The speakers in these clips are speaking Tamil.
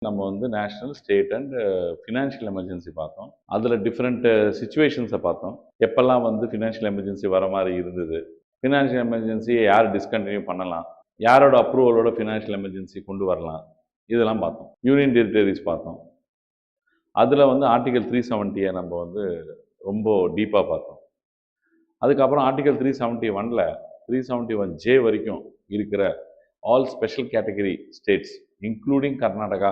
நம்ம வந்து national, state and financial emergency பார்த்தோம். அதில் டிஃப்ரெண்ட் சிச்சுவேஷன்ஸை பார்த்தோம். எப்பெல்லாம் வந்து ஃபினான்ஷியல் எமர்ஜென்சி வர மாதிரி இருந்தது, ஃபினான்ஷியல் எமர்ஜென்சியை யார் டிஸ்கண்டினியூ பண்ணலாம், யாரோட அப்ரூவலோட ஃபினான்ஷியல் எமர்ஜென்சி கொண்டு வரலாம், இதெல்லாம் பார்த்தோம். யூனியன் டெரிட்டரிஸ் பார்த்தோம். அதில் வந்து ஆர்டிகல் 370 நம்ம வந்து ரொம்ப டீப்பாக பார்த்தோம். அதுக்கப்புறம் ஆர்டிகல் 371ல் 371J வரைக்கும் இருக்கிற all special category states including Karnataka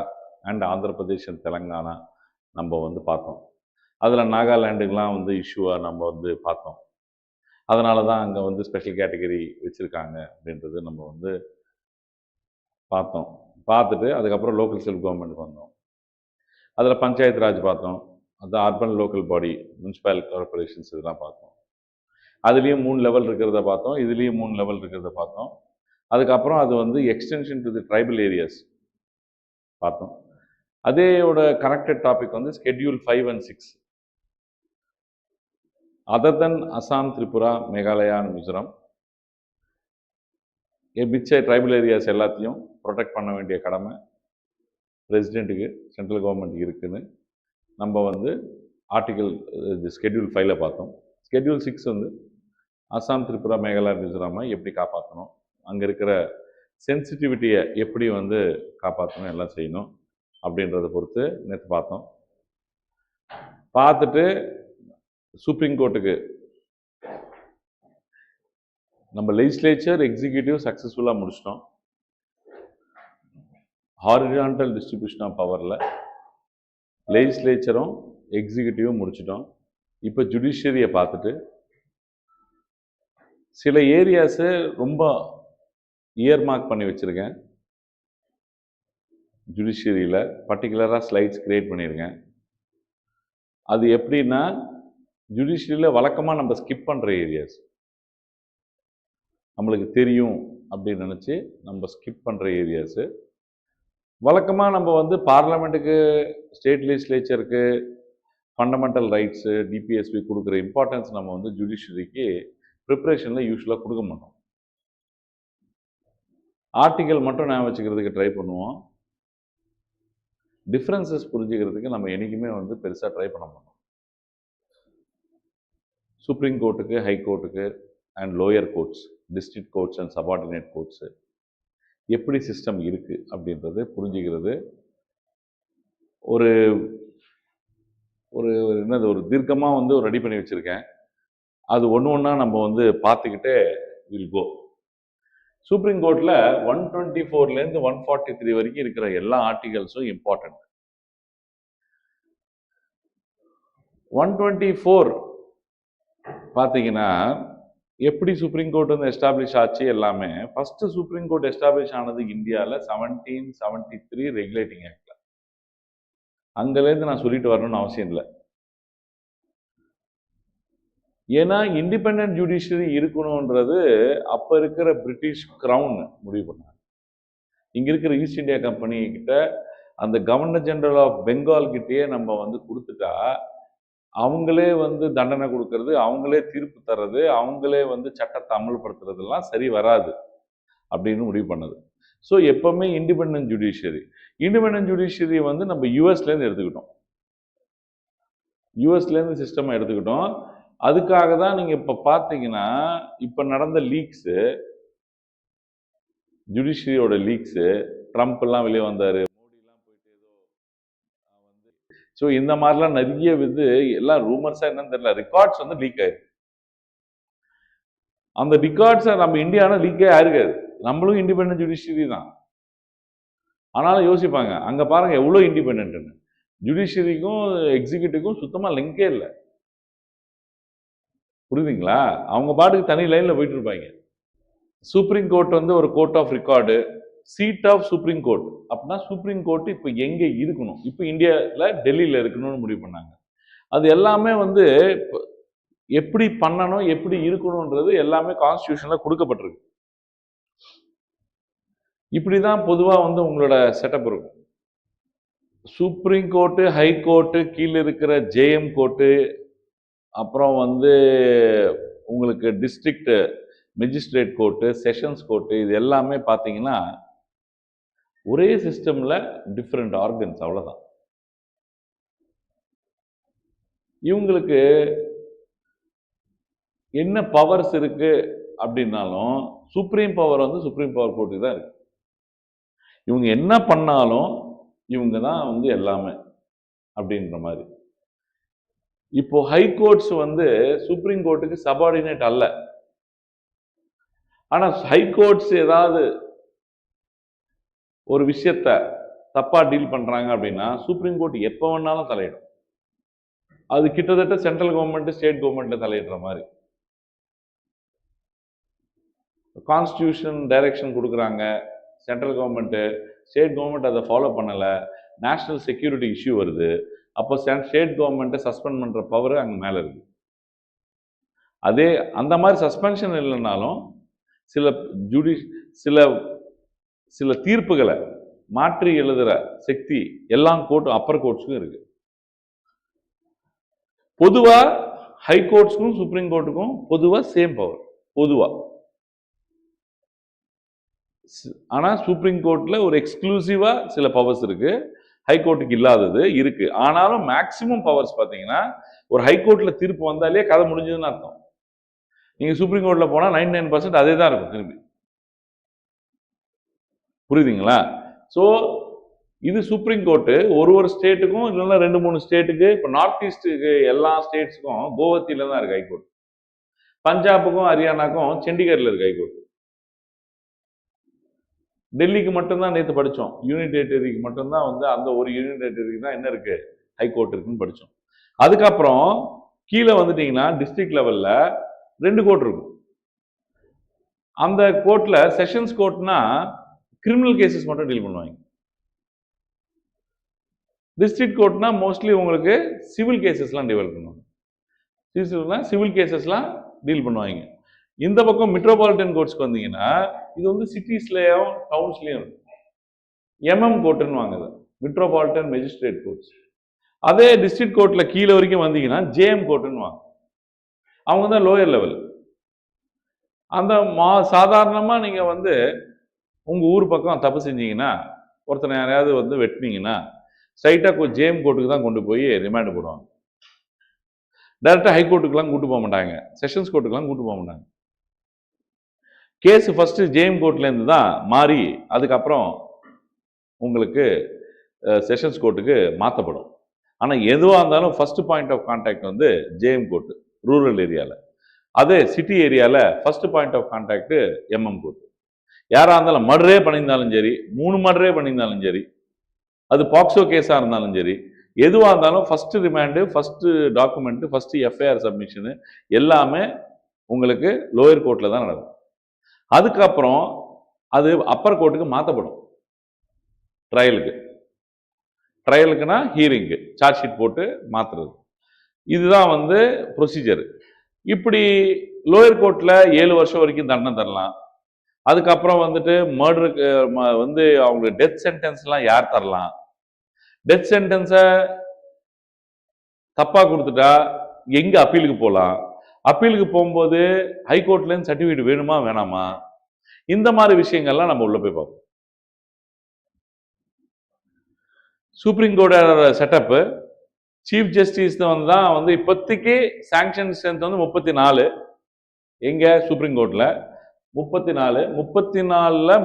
and Andhra Pradesh and Telangana நம்ம வந்து பார்த்தோம். அதில் நாகாலாண்டுக்கெலாம் வந்து இஷ்யூவாக நம்ம வந்து பார்த்தோம். அதனால தான் அங்கே வந்து ஸ்பெஷல் கேட்டகரி வச்சுருக்காங்க அப்படின்றது நம்ம வந்து பார்த்தோம். பார்த்துட்டு அதுக்கப்புறம் லோக்கல் செல்ஃப் கவர்மெண்ட்டுக்கு வந்தோம். அதில் பஞ்சாயத்து ராஜ் பார்த்தோம். அது urban local body, municipal corporations இதெல்லாம் பார்த்தோம். அதுலேயும் 3 லெவல் இருக்கிறத பார்த்தோம். இதுலேயும் 3 லெவல் இருக்கிறத பார்த்தோம். அதுக்கப்புறம் அது வந்து extension to the tribal areas பார்த்தோம். அதேயோட கனெக்டட் டாபிக் வந்து schedule 5 and 6. Other then Assam, Tripura, Meghalaya and Mizoram மிச்ச ட்ரைபல் ஏரியாஸ் எல்லாத்தையும் ப்ரொடெக்ட் பண்ண வேண்டிய கடமை பிரசிடெண்ட்டுக்கு, சென்ட்ரல் கவர்மெண்ட்டுக்கு இருக்குதுன்னு நம்ம வந்து ஆர்டிகல் ஸ்கெட்யூல் 5ல் பார்த்தோம். ஸ்கெட்யூல் 6 வந்து அசாம், திரிபுரா, மேகாலயா, மிசோராமை எப்படி காப்பாற்றணும், அங்கே இருக்கிற சென்சிட்டிவிட்டியை எப்படி வந்து காப்பாற்றணும், எல்லாம் செய்யணும் அப்படின்றத பொறுத்து நேற்று பார்த்தோம். பார்த்துட்டு சுப்ரீம் கோர்ட்டுக்கு நம்ம லெஜிஸ்லேச்சர், எக்ஸிக்யூட்டிவ் சக்ஸஸ்ஃபுல்லாக முடிச்சிட்டோம். ஹாரிசான்டல் டிஸ்ட்ரிபியூஷன் ஆஃப் பவரில் லெஜிஸ்லேச்சரும் எக்ஸிக்யூட்டிவும் முடிச்சிட்டோம். இப்போ ஜுடிஷியரியை பார்த்துட்டு சில ஏரியாஸு ரொம்ப இயர்மார்க் பண்ணி வச்சுருக்கேன். ஜுடிஷியரியில் பர்டிகுலராக ஸ்லைட்ஸ் கிரியேட் பண்ணியிருக்கேன். அது எப்படின்னா, ஜுடிஷியரியில் வழக்கமாக நம்ம ஸ்கிப் பண்ணுற ஏரியாஸ், நம்மளுக்கு தெரியும் அப்படின்னு நினச்சி நம்ம ஸ்கிப் பண்ணுற ஏரியாஸு, வழக்கமாக நம்ம வந்து பார்லமெண்ட்டுக்கு, ஸ்டேட் லெஜிஸ்லேச்சருக்கு ஃபண்டமெண்டல் ரைட்ஸு, டிபிஎஸ்பி கொடுக்குற இம்பார்ட்டன்ஸ் நம்ம வந்து ஜுடிஷியரிக்கு ப்ரிப்ரேஷனில் யூஸ்வலாக கொடுக்க மாட்டோம். ஆர்டிக்கல் மட்டும் நான் வச்சுக்கிறதுக்கு ட்ரை பண்ணுவோம். டிஃப்ரென்சஸ் புரிஞ்சுக்கிறதுக்கு நம்ம என்றைக்குமே வந்து பெருசாக ட்ரை பண்ண மாட்டோம். சுப்ரீம் கோர்ட்டுக்கு, ஹை கோர்ட்டுக்கு and lower courts, district courts and subordinate courts எப்படி சிஸ்டம் இருக்குது அப்படின்றது புரிஞ்சுக்கிறது ஒரு ஒரு என்னது ஒரு தீர்க்கமாக வந்து ஒரு ரெடி பண்ணி வச்சுருக்கேன். அது ஒன்று ஒன்றா நம்ம வந்து பார்த்துக்கிட்டே வில் கோ. சுப்ரீம் கோர்ட்டில் 124லேருந்து 143 வரைக்கும் இருக்கிற எல்லா ஆர்டிகல்ஸும் இம்பார்ட்டன்ட். 124 பார்த்தீங்கன்னா எப்படி சுப்ரீம் கோர்ட் வந்து எஸ்டாப்ளிஷ் ஆச்சு எல்லாமே. ஃபர்ஸ்ட் சுப்ரீம் கோர்ட் எஸ்டாப்ளிஷ் ஆனது இந்தியாவில் 1773 ரெகுலேட்டிங் ஆக்ட்ல. அங்கேருந்து நான் சொல்லிட்டு வரணும்னு அவசியம் இல்லை. ஏன்னா இண்டிபெண்டன்ட் ஜுடிஷியரி இருக்கணுன்றது அப்போ இருக்கிற பிரிட்டிஷ் கிரவுன் முடிவு பண்ணாங்க. இங்கே இருக்கிற ஈஸ்ட் இந்தியா கம்பெனி கிட்ட அந்த கவர்னர் ஜெனரல் ஆஃப் பெங்கால் கிட்டேயே நம்ம வந்து கொடுத்துட்டா அவங்களே வந்து தண்டனை கொடுக்கறது, அவங்களே தீர்ப்பு தர்றது, அவங்களே வந்து சட்டத்தை அமல்படுத்துறதெல்லாம் சரி வராது அப்படின்னு முடிவு பண்ணது. ஸோ எப்பவுமே இண்டிபெண்டன்ட் ஜுடிஷியரி வந்து நம்ம யூஎஸ்லேருந்து எடுத்துக்கிட்டோம். யூஎஸ்லேருந்து சிஸ்டமாக எடுத்துக்கிட்டோம். அதுக்காக தான் நீங்கள் இப்போ பார்த்தீங்கன்னா இப்போ நடந்த லீக்ஸு, ஜுடிஷியரியோட லீக்ஸு, ட்ரம்ப் எல்லாம் வெளியே வந்தார், மோடிலாம் போயிட்டு ஏதோ வந்து, ஸோ இந்த மாதிரிலாம் நிறைய இது எல்லாம் ரூமர்ஸாக என்னன்னு தெரியல, ரெக்கார்ட்ஸ் வந்து லீக் ஆயிருக்கு. அந்த ரெக்கார்ட்ஸை நம்ம இந்தியாவில் லீக்கே ஆயிருக்காது. நம்மளும் இண்டிபெண்டன்ட் ஜுடிஷியரி தான். ஆனாலும் யோசிப்பாங்க, அங்கே பாருங்க எவ்வளோ இண்டிபெண்ட்னு. ஜுடிஷியரிக்கும் எக்ஸிக்யூட்டிவ்க்கும் சுத்தமாக லிங்கே இல்லை. புரியுதுங்களா? அவங்க பாட்டுக்கு தனி லைனில் போயிட்டு இருப்பாங்க. சுப்ரீம் கோர்ட் வந்து ஒரு court of record, seat of supreme court. அப்படின்னா சுப்ரீம் கோர்ட் இப்போ எங்கே இருக்கணும், இப்போ இந்தியாவில் டெல்லியில் இருக்கணும்னு முடிவு பண்ணாங்க. அது எல்லாமே வந்து எப்படி பண்ணணும், எப்படி இருக்கணும்ன்றது எல்லாமே கான்ஸ்டியூஷனில் கொடுக்கப்பட்டிருக்கு. இப்படி தான் பொதுவாக வந்து உங்களோட செட்டப் இருக்கும். சுப்ரீம் கோர்ட்டு, ஹை கோர்ட்டு, கீழே இருக்கிற ஜேஎம் கோர்ட்டு, அப்புறம் வந்து உங்களுக்கு district magistrate court, sessions court, இது எல்லாமே பார்த்தீங்கன்னா ஒரே சிஸ்டம்ல டிஃப்ரெண்ட் ஆர்கன்ஸ், அவ்வளவுதான். இவங்களுக்கு என்ன பவர்ஸ் இருக்கு அப்படின்னாலும் சுப்ரீம் பவர் வந்து சுப்ரீம் பவர் கோர்ட்டுக்கு தான் இருக்கு. இவங்க என்ன பண்ணாலும் இவங்க தான் வந்து எல்லாமே அப்படின்ற மாதிரி. இப்போ ஹை கோர்ட்ஸ் வந்து சுப்ரீம் கோர்ட்டுக்கு சபார்டினேட் அல்ல. ஆனா ஹை கோர்ட்ஸ் ஏதாவது ஒரு விஷயத்த தப்பா டீல் பண்றாங்க அப்படின்னா சுப்ரீம் கோர்ட் எப்ப வேணாலும் தலையிடும். அது கிட்டத்தட்ட சென்ட்ரல் கவர்மெண்ட் ஸ்டேட் கவர்மெண்ட்ல தலையிடுற மாதிரி. கான்ஸ்டியூஷன் டைரக்ஷன் கொடுக்குறாங்க சென்ட்ரல் கவர்மெண்ட், ஸ்டேட் கவர்மெண்ட் அதை ஃபாலோ பண்ணல, நேஷனல் செக்யூரிட்டி இஷ்யூ வருது, அப்போ ஸ்டேட் கவர்மெண்ட்டை சஸ்பெண்ட் பண்ற பவர் அங்க மேல இருக்கு. அதே அந்த மாதிரி சஸ்பென்ஷன் இல்லைன்னாலும் சில சில சில தீர்ப்புகளை மாற்றி எழுதுற சக்தி எல்லா கோர்ட்டும் அப்பர் கோர்ட்ஸுக்கும் இருக்கு. பொதுவா ஹை கோர்ட்ஸ்க்கும் சுப்ரீம் கோர்ட்டுக்கும் பொதுவா சேம் பவர் பொதுவா. ஆனா சுப்ரீம் கோர்ட்ல ஒரு எக்ஸ்க்ளூசிவா சில பவர்ஸ் இருக்கு, ஹை கோர்ட்டுக்கு இல்லாதது இருக்கு. ஆனாலும் மேக்சிமம் பவர்ஸ் பாத்தீங்கன்னா ஒரு ஹை கோர்ட்ல தீர்ப்பு வந்தாலே கதை முடிஞ்சதுன்னு அர்த்தம். நீங்க சுப்ரீம் கோர்ட்ல போனா 99% அதே தான் இருக்கும் திரும்பி. புரியுதுங்களா? ஸோ இது சுப்ரீம் கோர்ட்டு ஒரு ஸ்டேட்டுக்கும் இல்லைன்னா 2-3 ஸ்டேட்டுக்கு, இப்போ நார்த் ஈஸ்டுக்கு எல்லா ஸ்டேட்ஸுக்கும் கோவத்தில தான் இருக்கு ஹைகோர்ட். பஞ்சாபுக்கும் ஹரியானாக்கும் சண்டிகர்ல இருக்கு ஹைகோர்ட். டெல்லிக்கு மட்டும்தான் நேற்று படித்தோம், யூனியன் டெரிட்டரிக்கு மட்டும்தான் வந்து அந்த ஒரு யூனியன் டெரிட்டரிக்கு தான் என்ன இருக்கு ஹைகோர்ட் இருக்குன்னு படித்தோம். அதுக்கப்புறம் கீழே வந்துட்டீங்கன்னா டிஸ்ட்ரிக்ட் லெவல்ல 2 கோர்ட் இருக்கும். அந்த கோர்ட்ல செஷன்ஸ் கோர்ட்னா கிரிமினல் கேசஸ் மட்டும் டீல் பண்ணுவாங்க. டிஸ்ட்ரிக்ட் கோர்ட்னா மோஸ்ட்லி உங்களுக்கு சிவில் கேசஸ்லாம் டீல் பண்ணுவாங்க. சிவில் கேசஸ்லாம் டீல் பண்ணுவாங்க. இந்த பக்கம் மெட்ரோபாலிட்டன் கோர்ட்ஸ்க்கு வந்தீங்கன்னா இது வந்து சிட்டிஸ்லயும் டவுன்ஸ்லயும் எம்எம் கோர்ட்டுன்னு வாங்குது, மெட்ரோபாலிட்டன் மேஜிஸ்ட்ரேட் கோர்ட்ஸ். அதே டிஸ்ட்ரிக்ட் கோர்ட்ல கீழே வரைக்கும் வந்தீங்கன்னா ஜேஎம் கோர்ட்டுன்னு வாங்க, அவங்க தான் லோயர் லெவல். அந்த சாதாரணமா நீங்க வந்து உங்க ஊர் பக்கம் தப்பு செஞ்சீங்கன்னா, ஒருத்தனை யாரையாவது வந்து வெட்டினீங்கன்னா ஸ்ட்ரைட்டா ஜேஎம் கோர்ட்டுக்கு தான் கொண்டு போய் ரிமாண்ட் போடுவாங்க. டைரக்டா ஹை கோர்ட்டுக்குலாம் கூட்டு போக மாட்டாங்க, செஷன்ஸ் கோர்ட்டுக்குலாம் கூட்டு போக மாட்டாங்க. கேஸ் ஃபர்ஸ்ட் ஜேஎம் கோர்ட்ல இருந்து தான் மாறி அதுக்கப்புறம் உங்களுக்கு செஷன்ஸ் கோர்ட்டுக்கு மாற்றப்படும். ஆனால் எதுவாக இருந்தாலும் ஃபர்ஸ்ட் பாயிண்ட் ஆஃப் கான்டாக்ட் வந்து ஜேஎம் கோர்ட்டு ரூரல் ஏரியாவில். அதே சிட்டி ஏரியாவில் first point of contact MM court. யாராக இருந்தாலும் மர்டரே பண்ணியிருந்தாலும் சரி, 3 மர்டரே பண்ணியிருந்தாலும் சரி, அது பாக்ஸோ கேஸாக இருந்தாலும் சரி, எதுவாக இருந்தாலும் first remand, first document, first FIR submission எல்லாமே உங்களுக்கு லோயர் கோர்ட்டில் தான் நடக்கும். அதுக்கப்புறம் அது அப்பர் கோர்ட்டுக்கு மாற்றப்படும் ட்ரையலுக்குனா ஹியரிங்கு சார்ஜ் ஷீட் போட்டு மாற்றுறது. இதுதான் வந்து ப்ரொசீஜர். இப்படி லோயர் கோர்ட்டில் 7 வருஷம் வரைக்கும் தண்டனை தரலாம். அதுக்கப்புறம் வந்துட்டு மர்டருக்கு வந்து அவங்க டெத் சென்டென்ஸ்லாம் யார் தரலாம்? டெத் சென்டென்ஸை தப்பா கொடுத்துட்டா எங்க அப்பீலுக்கு போகலாம்? அப்பீலுக்கு போகும்போது ஹைகோர்ட்லேருந்து சர்டிஃபிகேட் வேணுமா வேணாமா? இந்த மாதிரி விஷயங்கள்லாம் நம்ம உள்ள போய் பார்ப்போம். சுப்ரீம் கோர்ட்டோட செட்டப் சீஃப் ஜஸ்டிஸ் தான் வந்து இப்போதைக்கு சாங்ஷன் ஸ்ட்ரென்த் வந்து 34. எங்க சுப்ரீம் கோர்ட்ல 34ல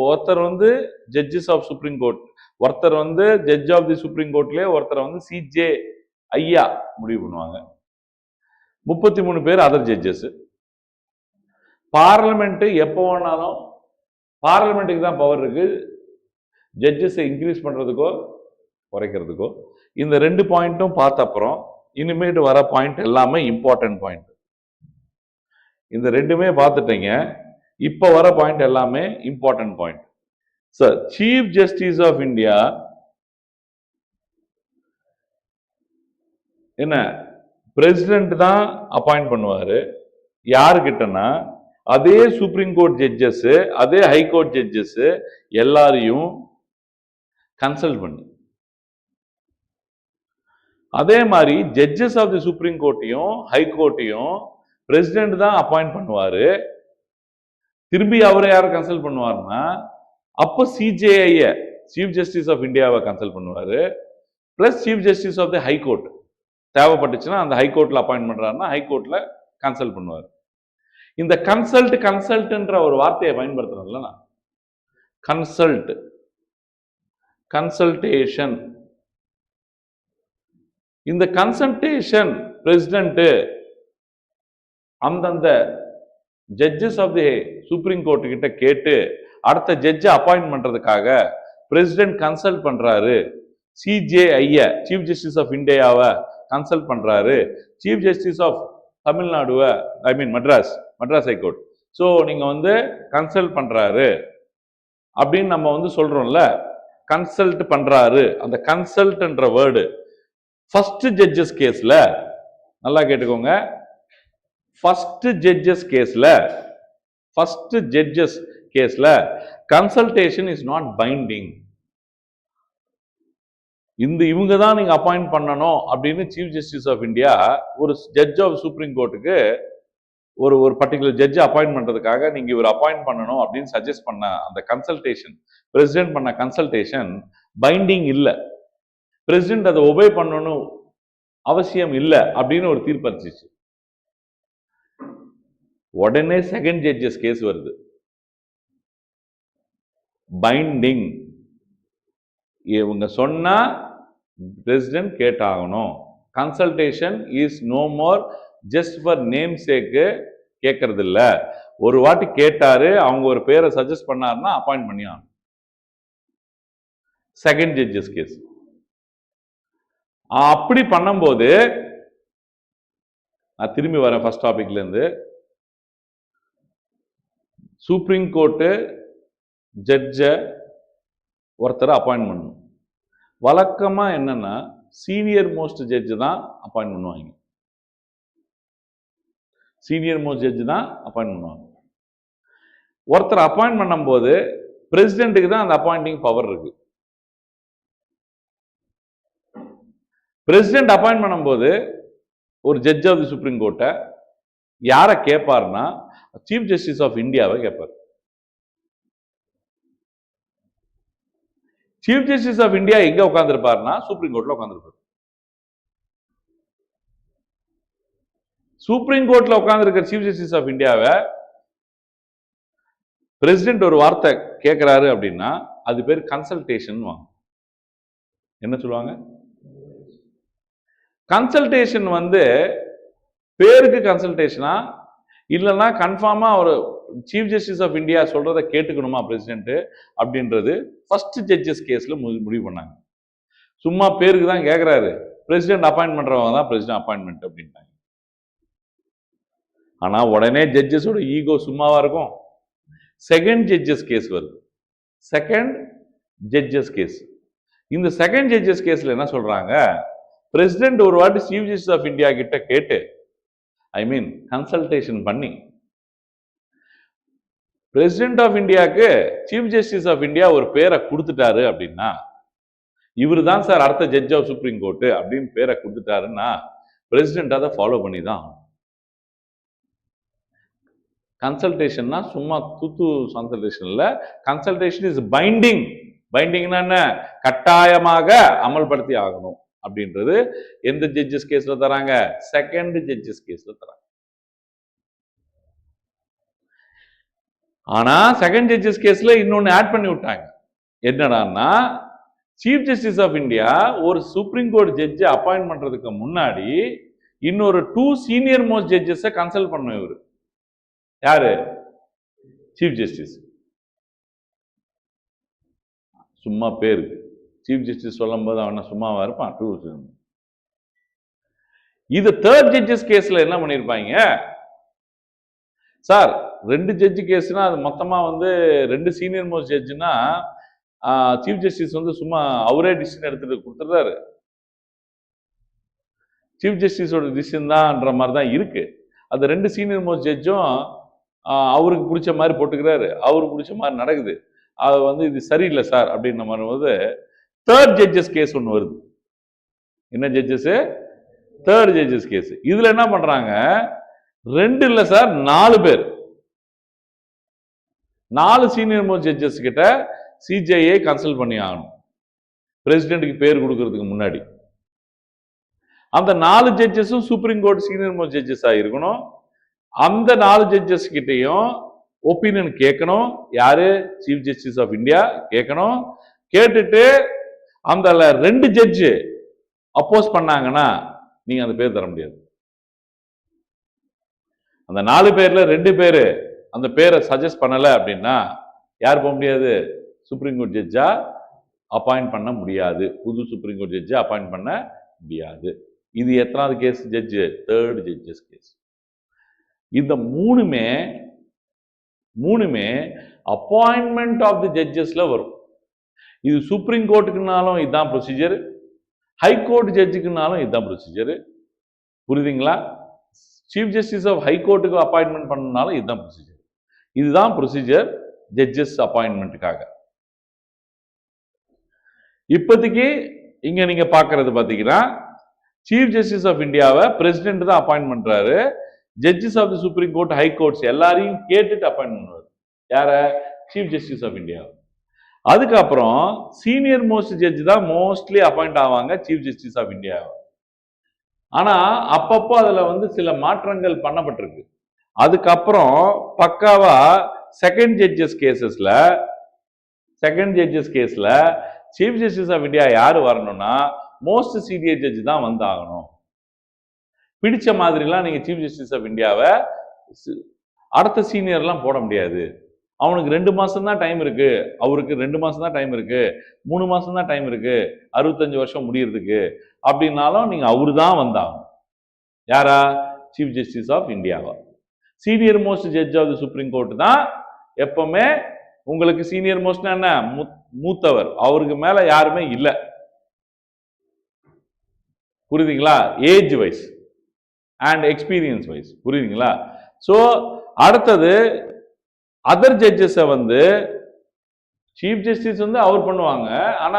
ஒருத்தர் வந்து ஜட்ஜஸ் ஆஃப் சுப்ரீம் கோர்ட், ஒருத்தர் வந்து ஜட்ஜ் ஆஃப் தி சுப்ரீம் கோர்ட்லயே ஒருத்தர் வந்து சிஜே ஐயா முடிவு பண்ணுவாங்க. 33 பேர் அதர் ஜட்ஜஸ். பார்லிமெண்ட் எப்போ வேணாலும் பார்லிமெண்ட்டுக்கு தான் பவர் இருக்கு ஜட்ஜஸை இன்க்ரீஸ் பண்றதுக்கோ குறைக்கிறதுக்கோ. இந்த 2 பாயிண்ட்டும் பார்த்த அப்புறம் இனிமேட்டு வர பாயிண்ட் எல்லாமே இம்பார்ட்டன்ட் பாயிண்ட். இந்த 2மே பார்த்துட்டீங்க. இப்போ வர பாயிண்ட் எல்லாமே important point. Sir, chief justice of India என்ன பிரசிடென்ட் தான் அப்பாயிண்ட் பண்ணுவாரு. யாருக்கிட்டனா அதே சுப்ரீம் கோர்ட் ஜட்ஜஸ், அதே ஹை கோர்ட் ஜட்ஜஸ் எல்லாரையும் கன்சல்ட் பண்ணி, அதே மாதிரி ஜட்ஜஸ் ஆஃப் தி சுப்ரீம் கோர்ட்டையும் ஹை கோர்ட்டையும் பிரசிடென்ட் தான் அப்பாயிண்ட் பண்ணுவாரு. திரும்பி அவரை யாரை கன்சல்ட் பண்ணுவாருன்னா அப்போ சிஜேஐ சீஃப் ஜஸ்டிஸ் ஆஃப் இந்தியாவை கன்சல்ட் பண்ணுவாரு, plus chief justice of the high court தேவைப்பட்டுச்சுன்னா அந்த ஹை கோர்ட்ல அப்பாயின்ட் பண்றாருன்னா ஹை கோர்ட்ல கன்சல்ட் பண்ணுவார். இந்த கன்சல்ட்ன்ற ஒரு வார்த்தையை பயன்படுத்துறோம்ல, கன்சல்ட், கன்சல்டேஷன். இந்த கன்சல்டேஷன் பிரசிடென்ட் அந்தந்த judges of the supreme court கிட்ட கேட்டு அடுத்த ஜட்ஜை அப்பாயின்ட் பண்றதுக்காக பிரசிடென்ட் கன்சல்ட் பண்றாரு. சிஜேஐ சீஃப் ஜஸ்டிஸ் ஆஃப் இந்தியாவை கன்சல்ட் பண்றாரு, சீஃப் ஜஸ்டிஸ் ஆஃப் தமிழ்நாடுவை மெட்ராஸ் ஹைகோர்ட். ஸோ நீங்க வந்து கன்சல்ட் பண்றாரு அப்படின்னு நம்ம வந்து சொல்றோம்ல, கன்சல்ட் பண்றாரு. அந்த கன்சல்ட்ன்ற வேர்டு ஃபர்ஸ்ட் ஜட்ஜஸ் கேஸ்ல, நல்லா கேட்டுக்கோங்க, ஃபர்ஸ்ட் ஜட்ஜஸ் கேஸ்ல கன்சல்டேஷன் இஸ் நாட் பைண்டிங். இவங்க தான் நீங்க அப்பாயிண்ட் பண்ணணும் அப்படின்னு சீஃப் ஜஸ்டிஸ் ஆஃப் இந்தியா ஒரு ஜட்ஜ் ஆஃப் சுப்ரீம் கோர்ட்டுக்கு ஒரு பர்டிகுலர் ஜட்ஜ் அப்பாயிண்ட் பண்றதுக்காக நீங்க இவர் அப்பாயிண்ட் பண்ணணும் அப்படின்னு சஜஸ்ட் பண்ண அந்த கன்சல்டேஷன், பிரசிடென்ட் பண்ண கன்சல்டேஷன் பைண்டிங் இல்லை, பிரசிடென்ட் அதை ஒபே பண்ணணும் அவசியம் இல்லை அப்படின்னு ஒரு தீர்ப்பு அளிச்சிச்சு. உடனே செகண்ட் ஜட்ஜஸ் கேஸ் வருது, பைண்டிங். இவங்க சொன்னா பிரசிடென்ட் கேட்டாகணும். Consultation is no more just for name sake கேட்கறது இல்ல. ஒரு வாட்டி கேட்டாரு, அவங்க ஒரு பேரை சஜஸ்ட் பண்ணாருன்னா அப்பாயிண்ட் பண்ணி ஆகணும். செகண்ட் ஜட்ஜஸ் கேஸ் அப்படி பண்ணும்போது, நான் திரும்பி வரேன் ஃபர்ஸ்ட் டாபிக்ல இருந்து. சுப்ரீம் கோர்ட்டு ஜட்ஜ ஒருத்தரை அப்பாயிண்ட் பண்ணணும். வழக்கமா என்னன்னா சீனியர் மோஸ்ட் ஜட்ஜ் தான் அப்பாயிண்ட் பண்ணுவாங்க. சீனியர் மோஸ்ட் ஜட்ஜ் தான் அப்பாயிண்ட் பண்ணுவாங்க. ஒருத்தர் அப்பாயிண்ட் பண்ணும்போது பிரசிடென்ட்டுக்கு தான் அந்த அப்பாயிண்டிங் பவர் இருக்கு. பிரசிடென்ட் அப்பாயிண்ட் பண்ணும்போது ஒரு ஜட்ஜ் ஆஃப் தி சுப்ரீம் கோர்ட்டை யாரை கேட்பார்னா சீஃப் ஜஸ்டிஸ் ஆஃப் இந்தியாவை கேட்பார். சீஃப் ஜஸ்டிஸ் ஆஃப் இந்தியா எங்க உட்கார்ந்துருப்பாருன்னா சுப்ரீம் கோர்ட்ல உட்கார்ந்துருப்பார். சுப்ரீம் கோர்ட்ல உட்கார்ந்துருக்கிற சீஃப் ஜஸ்டிஸ் ஆஃப் இந்தியாவை பிரசிடென்ட் ஒரு வார்த்தை கேட்கிறாரு அப்படின்னா அது பேர் கன்சல்டேஷன். என்ன சொல்லுவாங்க? கன்சல்டேஷன் வந்து பேருக்கு கன்சல்டேஷனா இல்லைன்னா கன்ஃபார்மா ஒரு சீஃப் ஜஸ்டிஸ் ஆஃப் இந்தியா சொல்றதை கேட்டுக்கணுமா பிரசிடென்ட் அப்படின்றது ஃபர்ஸ்ட் ஜட்ஜஸ் கேஸ்ல முடிவு பண்ணாங்க. சும்மா பேருக்கு தான் கேட்கிறாரு, பிரசிடென்ட் அப்பாயின்ட் பண்றவங்க தான் பிரசிடென்ட் அப்பாயின்மெண்ட் அப்படின்ட்டாங்க. ஆனா உடனே ஜட்ஜஸோட ஈகோ சும்மாவா இருக்கும். செகண்ட் ஜட்ஜஸ் கேஸ் வருது. Second judges case. இந்த செகண்ட் ஜட்ஜஸ் கேஸ்ல என்ன சொல்றாங்க, பிரசிடென்ட் ஒரு வாட்டி சீஃப் ஜஸ்டிஸ் ஆஃப் இந்தியா கிட்ட கேட்டு கன்சல்டேஷன் பண்ணி பிரசிடென்ட் ஆஃப் இந்தியாவுக்கு சீஃப் ஜஸ்டிஸ் ஆஃப் இந்தியா ஒரு பேரை கொடுத்துட்டாரு அப்படின்னா, இவரு தான் சார் அடுத்த ஜட்ஜ் ஆஃப் சுப்ரீம் கோர்ட் அப்படின்னு பேரை கொடுத்துட்டாருன்னா பிரசிடென்ட் அதை ஃபாலோ பண்ணி தான். கன்சல்டேஷன்னா சும்மா தூத்து கன்சல்டேஷன் இல்ல, கன்சல்டேஷன் இஸ் பைண்டிங். பைண்டிங்னா என்ன? கட்டாயமாக அமல்படுத்தி ஆகணும் அப்படின்றது எந்த ஜட்ஜஸ் கேஸ்ல தராங்க? செகண்ட் ஜட்ஜஸ் கேஸ்ல தராங்க. ஆனா செகண்ட் ஜட்ஜஸ் கேஸ்ல இன்னொன்னு ஆட் பண்ணி விட்டாங்க. என்னடான்னா சீஃப் ஜஸ்டிஸ் ஆஃப் இந்தியா ஒரு சுப்ரீம் கோர்ட் ஜட்ஜை அப்பாயிண்ட் பண்றதுக்கு முன்னாடி இன்னொரு 2 சீனியர் மோஸ்ட் ஜட்ஜஸை கன்சல்ட் பண்ண. இவரு யாரு? Chief justice. சும்மா பேரு சீஃப் ஜஸ்டிஸ் சொல்லும் போது அவன சும்மாவா இருப்பான்? 2. இது தேர்ட் ஜட்ஜஸ் கேஸ்ல என்ன பண்ணிருப்பாங்க சார்? 2 ஜட்ஜ் கேஸ்னா அது மொத்தமா வந்து 2 சீனியர் மோஸ்ட் ஜட்ஜ்னா சீஃப் ஜஸ்டிஸ் வந்து சும்மா அவரே டிசிஷன் எடுத்துட்டு கொடுத்துறாரு. சீஃப் ஜஸ்டிஸோட டிசிஷன் தான்ன்ற மாதிரி தான் இருக்கு. அது 2 சீனியர் மோஸ்ட் ஜட்ஜும் அவருக்கு பிடிச்ச மாதிரி போட்டுக்கிறாரு, அவருக்கு பிடிச்ச மாதிரி நடக்குது. அது வந்து இது சரியில்லை சார் அப்படின்ற மாதிரி போது தேர்ட் ஜட்ஜஸ் கேஸ் ஒன்று வருது. என்ன ஜட்ஜஸ்? Third judges case. இதுல என்ன பண்றாங்க? 2 இல்ல சார், 4 பேர், 4 சீனியர் மோஸ்ட் ஜட்ஜஸ் கிட்ட சிஜேஐ கன்சல்ட் பண்ணி ஆகணும் பிரசிடென்ட்டுக்கு பேர் கொடுக்கறதுக்கு முன்னாடி. அந்த 4 ஜட்ஜஸும் சுப்ரீம் கோர்ட் சீனியர் மோஸ்ட் ஜட்ஜஸா இருக்கணும். அந்த 4 ஜட்ஜஸ் கிட்டையும் ஒப்பீனியன் கேட்கணும். யாரு? சீஃப் ஜஸ்டிஸ் ஆஃப் இந்தியா கேட்கணும். கேட்டுட்டு அந்த 2 ஜட்ஜு அப்போஸ் பண்ணாங்கன்னா நீங்க அந்த பேர் தர முடியாது. அந்த 4 பேர்ல 2 பேரு அந்த பேரை சஜஸ்ட் பண்ணல அப்படின்னா யார் போக முடியாது? சுப்ரீம் கோர்ட் ஜட்ஜா அப்பாயிண்ட் பண்ண முடியாது. புது சுப்ரீம் கோர்ட் ஜட்ஜா அப்பாயிண்ட் பண்ண முடியாது. இது எத்தனாவது case? Judge 3rd judges case. இந்த மூணுமே அப்பாயின்மெண்ட் ஆஃப் தி ஜட்ஜஸ்ல வரும். இது சுப்ரீம் கோர்ட்டுக்குனாலும் இதுதான் ப்ரொசீஜர், ஹைகோர்ட் ஜட்ஜுக்குனாலும் இதுதான் ப்ரொசீஜர். புரியுதுங்களா? சீஃப் ஜஸ்டிஸ் ஆஃப் ஹைகோர்ட்டுக்கு அப்பாயின்மெண்ட் பண்ணனாலும் இதுதான் ப்ரொசீஜர். இதுதான் ப்ரொசீஜர் ஜட்ஜஸ் அப்பாயின்மெண்ட்டுக்காக. இப்போதைக்கு இங்க நீங்க பாக்குறது பாத்தீங்கன்னா சீஃப் ஜஸ்டிஸ் ஆஃப் இந்தியாவை பிரசிடென்ட் தான் அப்பாயிண்ட் பண்றாரு. Judges of the supreme court, high courts எல்லாரையும் கேட்டுட்டு அப்பாயிண்ட் பண்ணுவார். யார? Chief justice of India. அதுக்கப்புறம் சீனியர் மோஸ்ட் ஜட்ஜ் தான் மோஸ்ட்லி அப்பாயிண்ட் ஆவாங்க சீஃப் ஜஸ்டிஸ் ஆஃப் இந்தியா. ஆனா அப்பப்போ அதுல சில மாற்றங்கள் பண்ணப்பட்டிருக்கு. அதுக்கப்புறம் பக்காவா செகண்ட் ஜட்ஜஸ் கேஸ்ல சீஃப் ஜஸ்டிஸ் ஆஃப் இந்தியா யாரு வரணும்னா மோஸ்ட் சீனியர் ஜட்ஜ் தான் வந்தாகணும். பிடிச்ச மாதிரிலாம் நீங்க சீஃப் ஜஸ்டிஸ் ஆஃப் இந்தியாவை அடுத்த சீனியர்லாம் போட முடியாது. அவனுக்கு 2 மாசம் தான் டைம் இருக்கு, அவருக்கு 2 மாசம் தான் டைம் இருக்கு, 3 மாசம் தான் டைம் இருக்கு, 65 வருஷம் முடியறதுக்கு அப்படின்னாலும் நீங்க அவரு தான் வந்தாகணும். யாரா? சீஃப் ஜஸ்டிஸ் ஆஃப் இந்தியாவா. Senior most judge of the supreme court தான் எப்பவுமே உங்களுக்கு சீனியர் மோஸ்ட்னா என்ன? மூத்தவர். அவருக்கு மேல யாருமே இல்லை. புரியுதுங்களா? Age wise and experience wise. புரியுதுங்களா? சோ அடுத்தது அதர் ஜட்ஜஸ் சீஃப் ஜஸ்டிஸ் அவர் பண்ணுவாங்க. ஆனா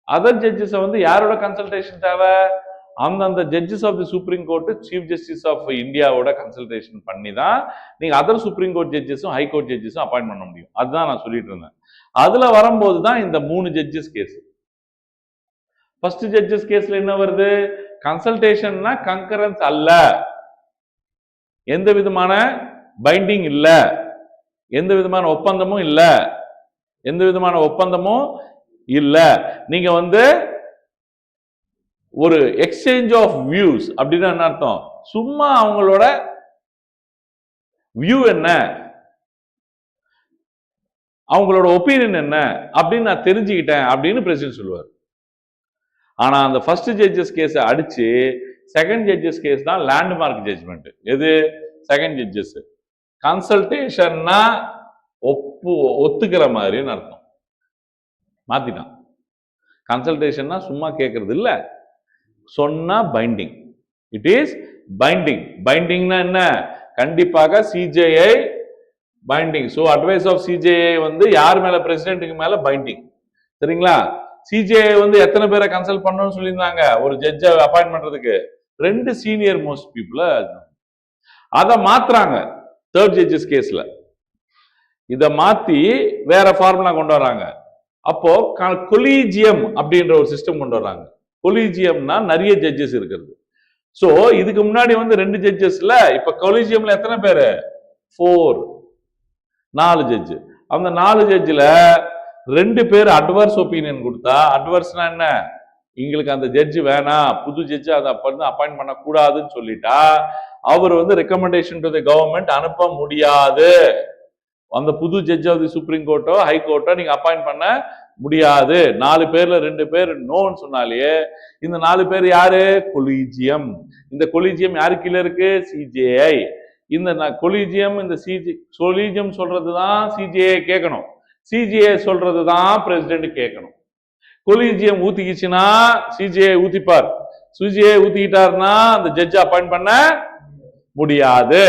அதர் ஜட்ஜஸ் யாரோட கன்சல்டேஷன் தேவை? அந்தந்த judges of the supreme court, chief justice of இந்தியாவோட கன்சல்டேஷன் பண்ணி தான் நீங்க அதர் சுப்ரீம் கோர்ட் ஜட்ஜஸும் ஹை கோர்ட் ஜட்ஜஸும் அப்பாயிண்ட் பண்ண முடியும். அதுதான் நான் சொல்லிட்டு இருந்தேன். அதுல வரும்போது தான் இந்த 3 ஜட்ஜஸ் கேஸ். ஃபர்ஸ்ட் ஜட்ஜஸ் கேஸ்ல என்ன வருது? கன்சல்டேஷன்னா கங்கரன்ஸ் அல்ல, எந்த விதமான பைண்டிங் இல்ல, எந்த விதமான ஒப்பந்தமும் இல்ல. நீங்க ஒரு எக்ஸ்சேஞ்ச் ஆஃப் வியூஸ் அப்படின்னா என்ன அர்த்தம்? சும்மா அவங்களோட வியூ என்ன, அவங்களோட ஒப்பீனியன் என்ன அப்படின்னு நான் தெரிஞ்சுக்கிட்டேன் அப்படின்னு பிரசிடென்ட் சொல்லுவார். ஆனா அந்த ஃபர்ஸ்ட் ஜட்ஜஸ் கேஸ் அடிச்சு செகண்ட் ஜட்ஜஸ் கேஸ் தான் லேண்ட்மார்க் ஜட்ஜ்மெண்ட். எது? Second judges. கன்சல்டேஷன்னா ஒத்துக்கிற மாதிரின்னு அர்த்தம். மாத்திட்டான். கன்சல்டேஷன்னா சும்மா கேட்கறது இல்ல, சொன்னா பைண்டிங். It is binding. பைண்டிங்னா என்ன? கண்டிப்பாக CJI binding. So advice of CJI யார் மேல? பிரசிடென்ட்டுக்கு மேல பைண்டிங். சரிங்களா? சிஜேஐ எத்தனை பேரை கன்சல்ட் பண்ணணும்னு சொல்லியிருந்தாங்க ஒரு ஜட்ஜை அப்பாயிண்ட் பண்றதுக்கு? 2 சீனியர் மோஸ்ட் பீப்புள. அதை மாத்துறாங்க 3rd ஜட்ஜஸ் கேஸ்ல. இதை மாத்தி வேற ஃபார்முலா கொண்டு வராங்க. அப்போ கொலீஜியம் அப்படின்ற ஒரு சிஸ்டம் கொண்டு வராங்க. கொலீஜியம்னா நிறைய ஜட்ஜஸ் இருக்கிறது. சோ இதுக்கு முன்னாடி 2 ஜட்ஜஸ்ல, இப்ப கொலீஜியம்ல எத்தனை பேரு? 4 ஜட்ஜ். அந்த 4 ஜட்ஜ்ல 2 பேர் அட்வர்ஸ் ஒப்பீனியன் கொடுத்தா, அட்வர்ஸ்னா என்ன? எங்களுக்கு அந்த ஜட்ஜ் வேணாம், புது ஜட்ஜ் அதை அப்பாயிண்ட் பண்ண கூடாதுன்னு சொல்லிட்டா அவர் ரெக்கமெண்டேஷன் டு தி கவர்மெண்ட் அனுப்ப முடியாது. அந்த புது ஜட்ஜ் ஆஃப் தி சுப்ரீம் கோர்ட்டோ ஹை கோர்ட்டோ நீங்க அப்பாயிண்ட் பண்ண முடியாது. 4 பேர்ல 2 பேர் நோன்னு சொன்னாலே இந்த 4 பேர் யாரு? கொலீஜியம். இந்த கொலீஜியம் யாரு கீழே இருக்கு? சிஜேஐ. இந்த கொலீஜியம், இந்த கொலீஜியம் சொல்றதுதான் சிஜேஐ கேட்கணும், சிஜேஐ சொல்றதுதான் பிரசிடென்ட் கேட்கணும். கொலீஜியம் ஊத்திக்கிச்சுன்னா சிஜேஐ ஊத்திப்பார், சிஜேஐ ஊத்திக்கிட்டாருன்னா அந்த ஜட்ஜ் அப்பாயிண்ட் பண்ண முடியாது.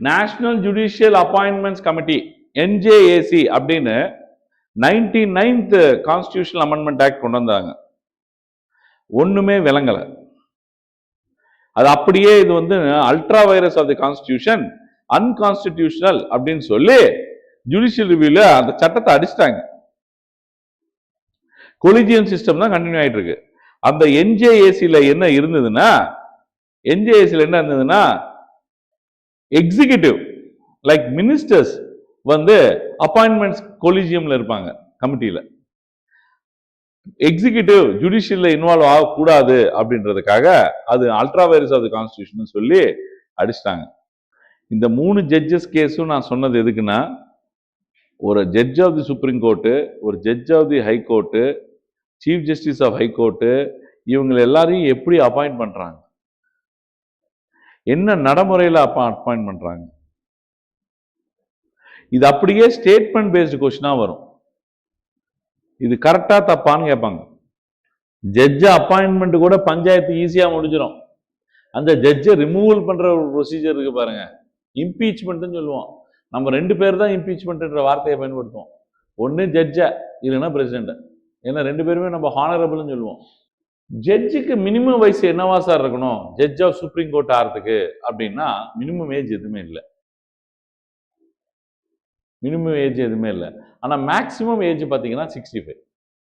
National judicial appointments committee NJAC அப்படின்னு 99th கான்ஸ்டிடியூஷனல் அமெண்ட்மெண்ட் ஆக்ட் கொண்டு வந்தாங்க. ஒண்ணுமே விளங்கல. அது அப்படியே இது ultra vires of the constitution, unconstitutional அப்படின்னு சொல்லி ஜுடிஷியல் ரிவ்யூல அந்த சட்டத்தை அடிச்சிட்டாங்க. கொலிஜியம் சிஸ்டம் தான் கண்டினியூ ஆயிட்டு இருக்கு. அந்த என்ஜேஏசில என்ன இருந்ததுன்னா எக்ஸிகியூட்டிவ் லைக் மினிஸ்டர்ஸ் வந்து அப்பாயின்மெண்ட்ஸ் கொலிஜியம்ல இருப்பாங்க கமிட்டியில. எக்ஸிகியூட்டிவ் ஜுடிஷியல்ல இன்வால்வ் ஆகக்கூடாது அப்படின்றதுக்காக அது ultra vires of the constitution சொல்லி அடிச்சிட்டாங்க. இந்த 3 ஜட்ஜஸ் கேஸும் நான் சொன்னது எதுக்குன்னா, ஒரு judge of the supreme court, ஒரு judge of the high court, chief justice of high court, இவங்க எல்லாரையும் எப்படி அப்பாயிண்ட் பண்றாங்க, என்ன நடைமுறையில் அப்பாயிண்ட் பண்றாங்க, இது அப்படியே ஸ்டேட்மெண்ட் பேஸ்டு கொஸ்டினா வரும். இது கரெக்டா தப்பான்னு கேட்பாங்க. ஜட்ஜ் அப்பாயின்மெண்ட் கூட பஞ்சாயத்து ஈஸியா முடிஞ்சிடும். அந்த ஜட்ஜை ரிமூவல் பண்ற ஒரு ப்ரொசீஜர் இருக்கு பாருங்க, இம்பீச்மெண்ட்னு சொல்லுவோம். நம்ம 2 பேர் தான் இம்பீச்மெண்ட்ன்ற வார்த்தையை பயன்படுத்துவோம். ஒன்று ஜட்ஜை, இல்லைன்னா பிரசிடென்ட். ஏன்னா 2 பேருமே நம்ம ஹானரபிள்னு சொல்லுவோம். ஜட்ஜுக்கு மினிமம் வயசு என்னவா சார் இருக்கணும் ஜட்ஜ் ஆஃப் சுப்ரீம் கோர்ட் ஆகிறதுக்கு அப்படின்னா, மினிமம் ஏஜ் எதுவுமே இல்லை. மினிமம் ஏஜ் எதுவுமே இல்லை. ஆனால் மேக்ஸிமம் ஏஜ் பார்த்தீங்கன்னா 65.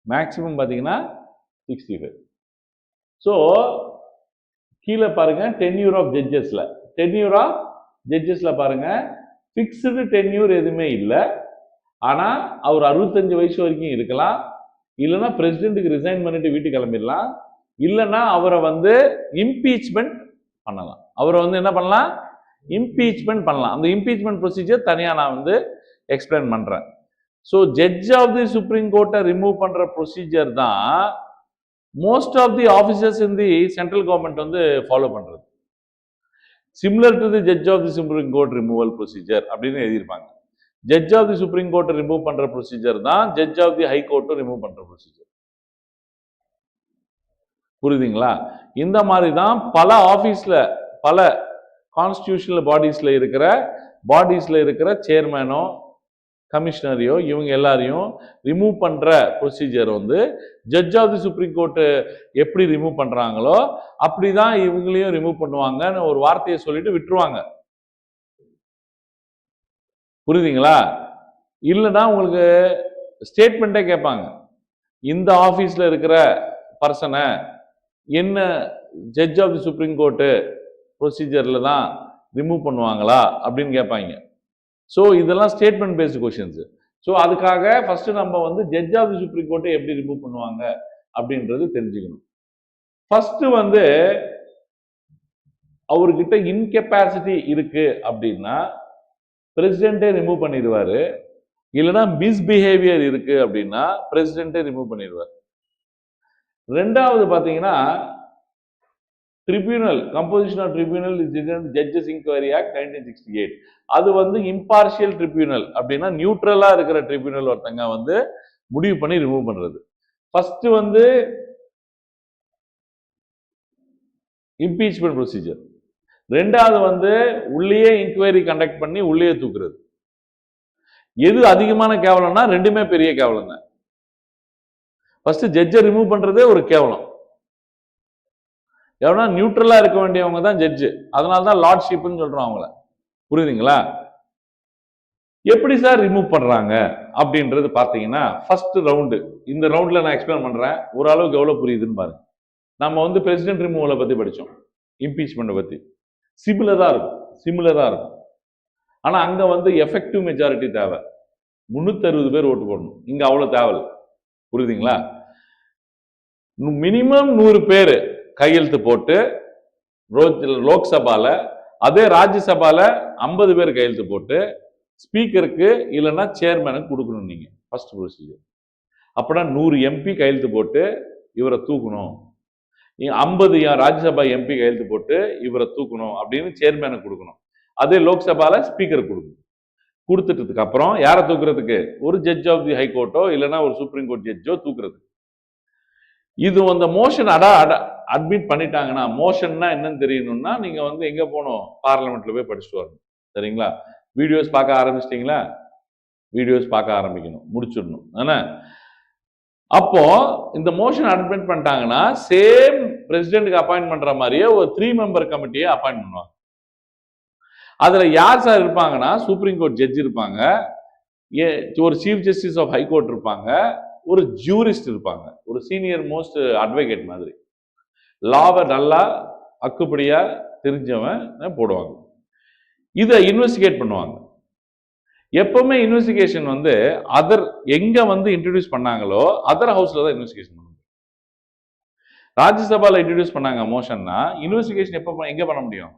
மேக்ஸிமம் பார்த்தீங்கன்னா 65. ஸோ கீழே பாருங்க, டென்யூர் ஆஃப் ஜட்ஜஸ்ல, டென்யூர் ஆஃப் ஜட்ஜஸ்ல பாருங்க, ஃபிக்ஸ்டு டென்யூர் எதுவுமே இல்லை. ஆனால் அவர் 65 வயசு வரைக்கும் இருக்கலாம். இல்லைன்னா பிரசிடென்ட்டுக்கு ரிசைன் பண்ணிட்டு வீட்டுக்கு கிளம்பிடலாம். இல்லைன்னா அவரை வந்து இம்பீச்மெண்ட் பண்ணலாம். அவரை வந்து என்ன பண்ணலாம், இம்பீச்மெண்ட் பண்ணலாம். அந்த இம்பீச்மெண்ட் ப்ரொசீஜர் தனியாக நான் வந்து எக்ஸ்பிளைன் பண்றேன். So judge of the supreme கோர்ட்டை ரிமூவ் பண்ற ப்ரொசீஜர் தான் most of the officers in the central government வந்து ஃபாலோ பண்றது. Similar to the judge of the supreme court removal procedure அப்படின்னு எழுதியிருப்பாங்க. ஜட்ஜ் ஆஃப் தி சுப்ரீம் கோர்ட்டை ரிமூவ் பண்ற ப்ரொசீஜர் தான் ஜட்ஜ் ஆஃப் தி ஹை கோர்ட்டை ரிமூவ் பண்ற ப்ரொசீஜர். புரியுதுங்களா? இந்த மாதிரி தான் பல ஆஃபீஸ்ல, பல கான்ஸ்டிடியூஷனல் பாடிஸ்ல இருக்கிற சேர்மேனோ கமிஷனரையோ இவங்க எல்லாரையும் ரிமூவ் பண்ற ப்ரொசீஜர் வந்து judge of the supreme court எப்படி ரிமூவ் பண்றாங்களோ அப்படிதான் இவங்களையும் ரிமூவ் பண்ணுவாங்கன்னு ஒரு வார்த்தையை சொல்லிட்டு விட்டுருவாங்க. புரியுதுங்களா? இல்லைன்னா உங்களுக்கு ஸ்டேட்மெண்ட்டே கேட்பாங்க, இந்த ஆஃபீஸில் இருக்கிற பர்சனை என்ன judge of the supreme court ப்ரொசீஜரில் தான் ரிமூவ் பண்ணுவாங்களா அப்படின்னு கேட்பாங்க. ஸோ இதெல்லாம் ஸ்டேட்மெண்ட் பேஸ்டு கொஷின்ஸ். ஸோ அதுக்காக ஃபர்ஸ்ட் நம்ம வந்து ஜட்ஜ் ஆஃப் தி சுப்ரீம் கோர்ட்டை எப்படி ரிமூவ் பண்ணுவாங்க அப்படின்றது தெரிஞ்சுக்கணும். ஃபர்ஸ்ட் வந்து அவர்கிட்ட இன்கெப்பாசிட்டி இருக்கு அப்படின்னா பிரசிடென்ட்டே ரிமூவ் பண்ணிடுவாரு. இல்லைன்னா மிஸ்பிஹேவியர் இருக்கு அப்படின்னா பிரசிடென்ட்டே ரிமூவ் பண்ணிடுவார். ரெண்டாவது பார்த்தீங்கன்னா tribunal, composition of tribunal is judges inquiry act 1968. அது வந்து இம்பார்ஷியல் ட்ரிபியூனல் அப்படின்னா நியூட்ரலா இருக்கிற ட்ரிபியூனல் ஒருத்தங்க வந்து முடிவு பண்ணி ரிமூவ் பண்றது. ஃபர்ஸ்ட் வந்து இம்பீச்மெண்ட் ப்ரொசீஜர். ரெண்டாவது வந்து உள்ளே இன்கொயரி கண்டக்ட் பண்ணி உள்ளே தூக்குறது. எது அதிகமான கேவலம்னா ரெண்டுமே பெரிய கேவலம் தான். ஃபர்ஸ்ட் ஜட்ஜை ரிமூவ் பண்றதே ஒரு கேவலம். எவனா நியூட்ரலா இருக்க வேண்டியவங்க தான் ஜட்ஜு. அதனாலதான் லார்ட்ஷிப்னு சொல்றோம் அவங்கள. புரியுதுங்களா? எப்படி சார் ரிமூவ் பண்றாங்க அப்படின்றது பாத்தீங்கன்னா ஃபர்ஸ்ட் ரவுண்டு, இந்த ரவுண்ட்ல நான் எக்ஸ்பிளைன் பண்றேன், ஓரளவுக்கு எவ்வளவு புரியுதுன்னு பாருங்க. நம்ம வந்து பிரசிடென்ட் ரிமூவலை பத்தி படிச்சோம், இம்பீச்மெண்ட் பத்தி. சிமிலரா இருக்கும். ஆனா அங்க வந்து எஃபெக்டிவ் மெஜாரிட்டி தேவை, 360 பேர் ஓட்டு போடணும். இங்க அவ்வளவு தேவை. புரியுதுங்களா? மினிமம் 100 பேர் கையெழுத்து போட்டு லோக்சபால, அதே ராஜ்யசபால 50 பேர் கையெழுத்து போட்டு ஸ்பீக்கருக்கு இல்லைன்னா சேர்மேனுக்கு கொடுக்கணும். நீங்க ஃபர்ஸ்ட் ப்ரொசீஜர். அப்படின்னா 100 எம்பி கையெழுத்து போட்டு இவரை தூக்கணும், 50 ராஜ்யசபா எம்பி கையெழுத்து போட்டு இவரை தூக்கணும் அப்படின்னு சேர்மேனுக்கு கொடுக்கணும். அதே லோக்சபால ஸ்பீக்கர் கொடுக்கணும். கொடுத்துட்டதுக்கு அப்புறம் யாரை தூக்குறதுக்கு? ஒரு ஜட்ஜ் ஆஃப் தி ஹை கோர்ட்டோ இல்லைன்னா ஒரு சுப்ரீம் கோர்ட் ஜட்ஜோ தூக்குறதுக்கு. இது அந்த மோஷன் அட்மிட் பண்ணிட்டாங்கன்னா, மோஷன்னா என்னன்னு தெரியணும்னா நீங்க வந்து எங்க போகணும், பார்லிமெண்ட்ல போய் படிச்சுட்டு வரணும். சரிங்களா? வீடியோஸ் பார்க்க ஆரம்பிச்சிட்டீங்களா? வீடியோஸ் பார்க்க ஆரம்பிக்கணும், முடிச்சிடணும். ஆனா அப்போ இந்த மோஷன் அட்மிட் பண்ணிட்டாங்கன்னா சேம் பிரசிடென்ட்க்கு அப்பாயிண்ட் பண்ற மாதிரியே ஒரு 3 மெம்பர் கமிட்டியை அப்பாயிண்ட் பண்ணுவாங்க. அதுல யார் சார் இருப்பாங்கன்னா சுப்ரீம் கோர்ட் ஜட்ஜ் இருப்பாங்க, ஒரு சீஃப் ஜஸ்டிஸ் ஆஃப் ஹைகோர்ட் இருப்பாங்க, ஒரு ஜூரிஸ்ட் இருப்பாங்க, ஒரு சீனியர் மோஸ்ட் அட்வொகேட் மாதிரி. லாவை நல்லா அக்குப்படியா தெரிஞ்சவன் போடுவாங்க. இதை இன்வெஸ்டிகேட் பண்ணுவாங்க. எப்பவுமே இன்வெஸ்டிகேஷன் வந்து அதர் எங்க வந்து இன்ட்ரடியூஸ் பண்ணாங்களோ அதர் ஹவுஸ்ல தான் இன்வெஸ்டிகேஷன் பண்ணுவாங்க. ராஜ்யசபால இன்ட்ரடியூஸ் பண்ணாங்க மோஷன்னா, இன்வெஸ்டிகேஷன் எப்ப எங்க பண்ண முடியும்?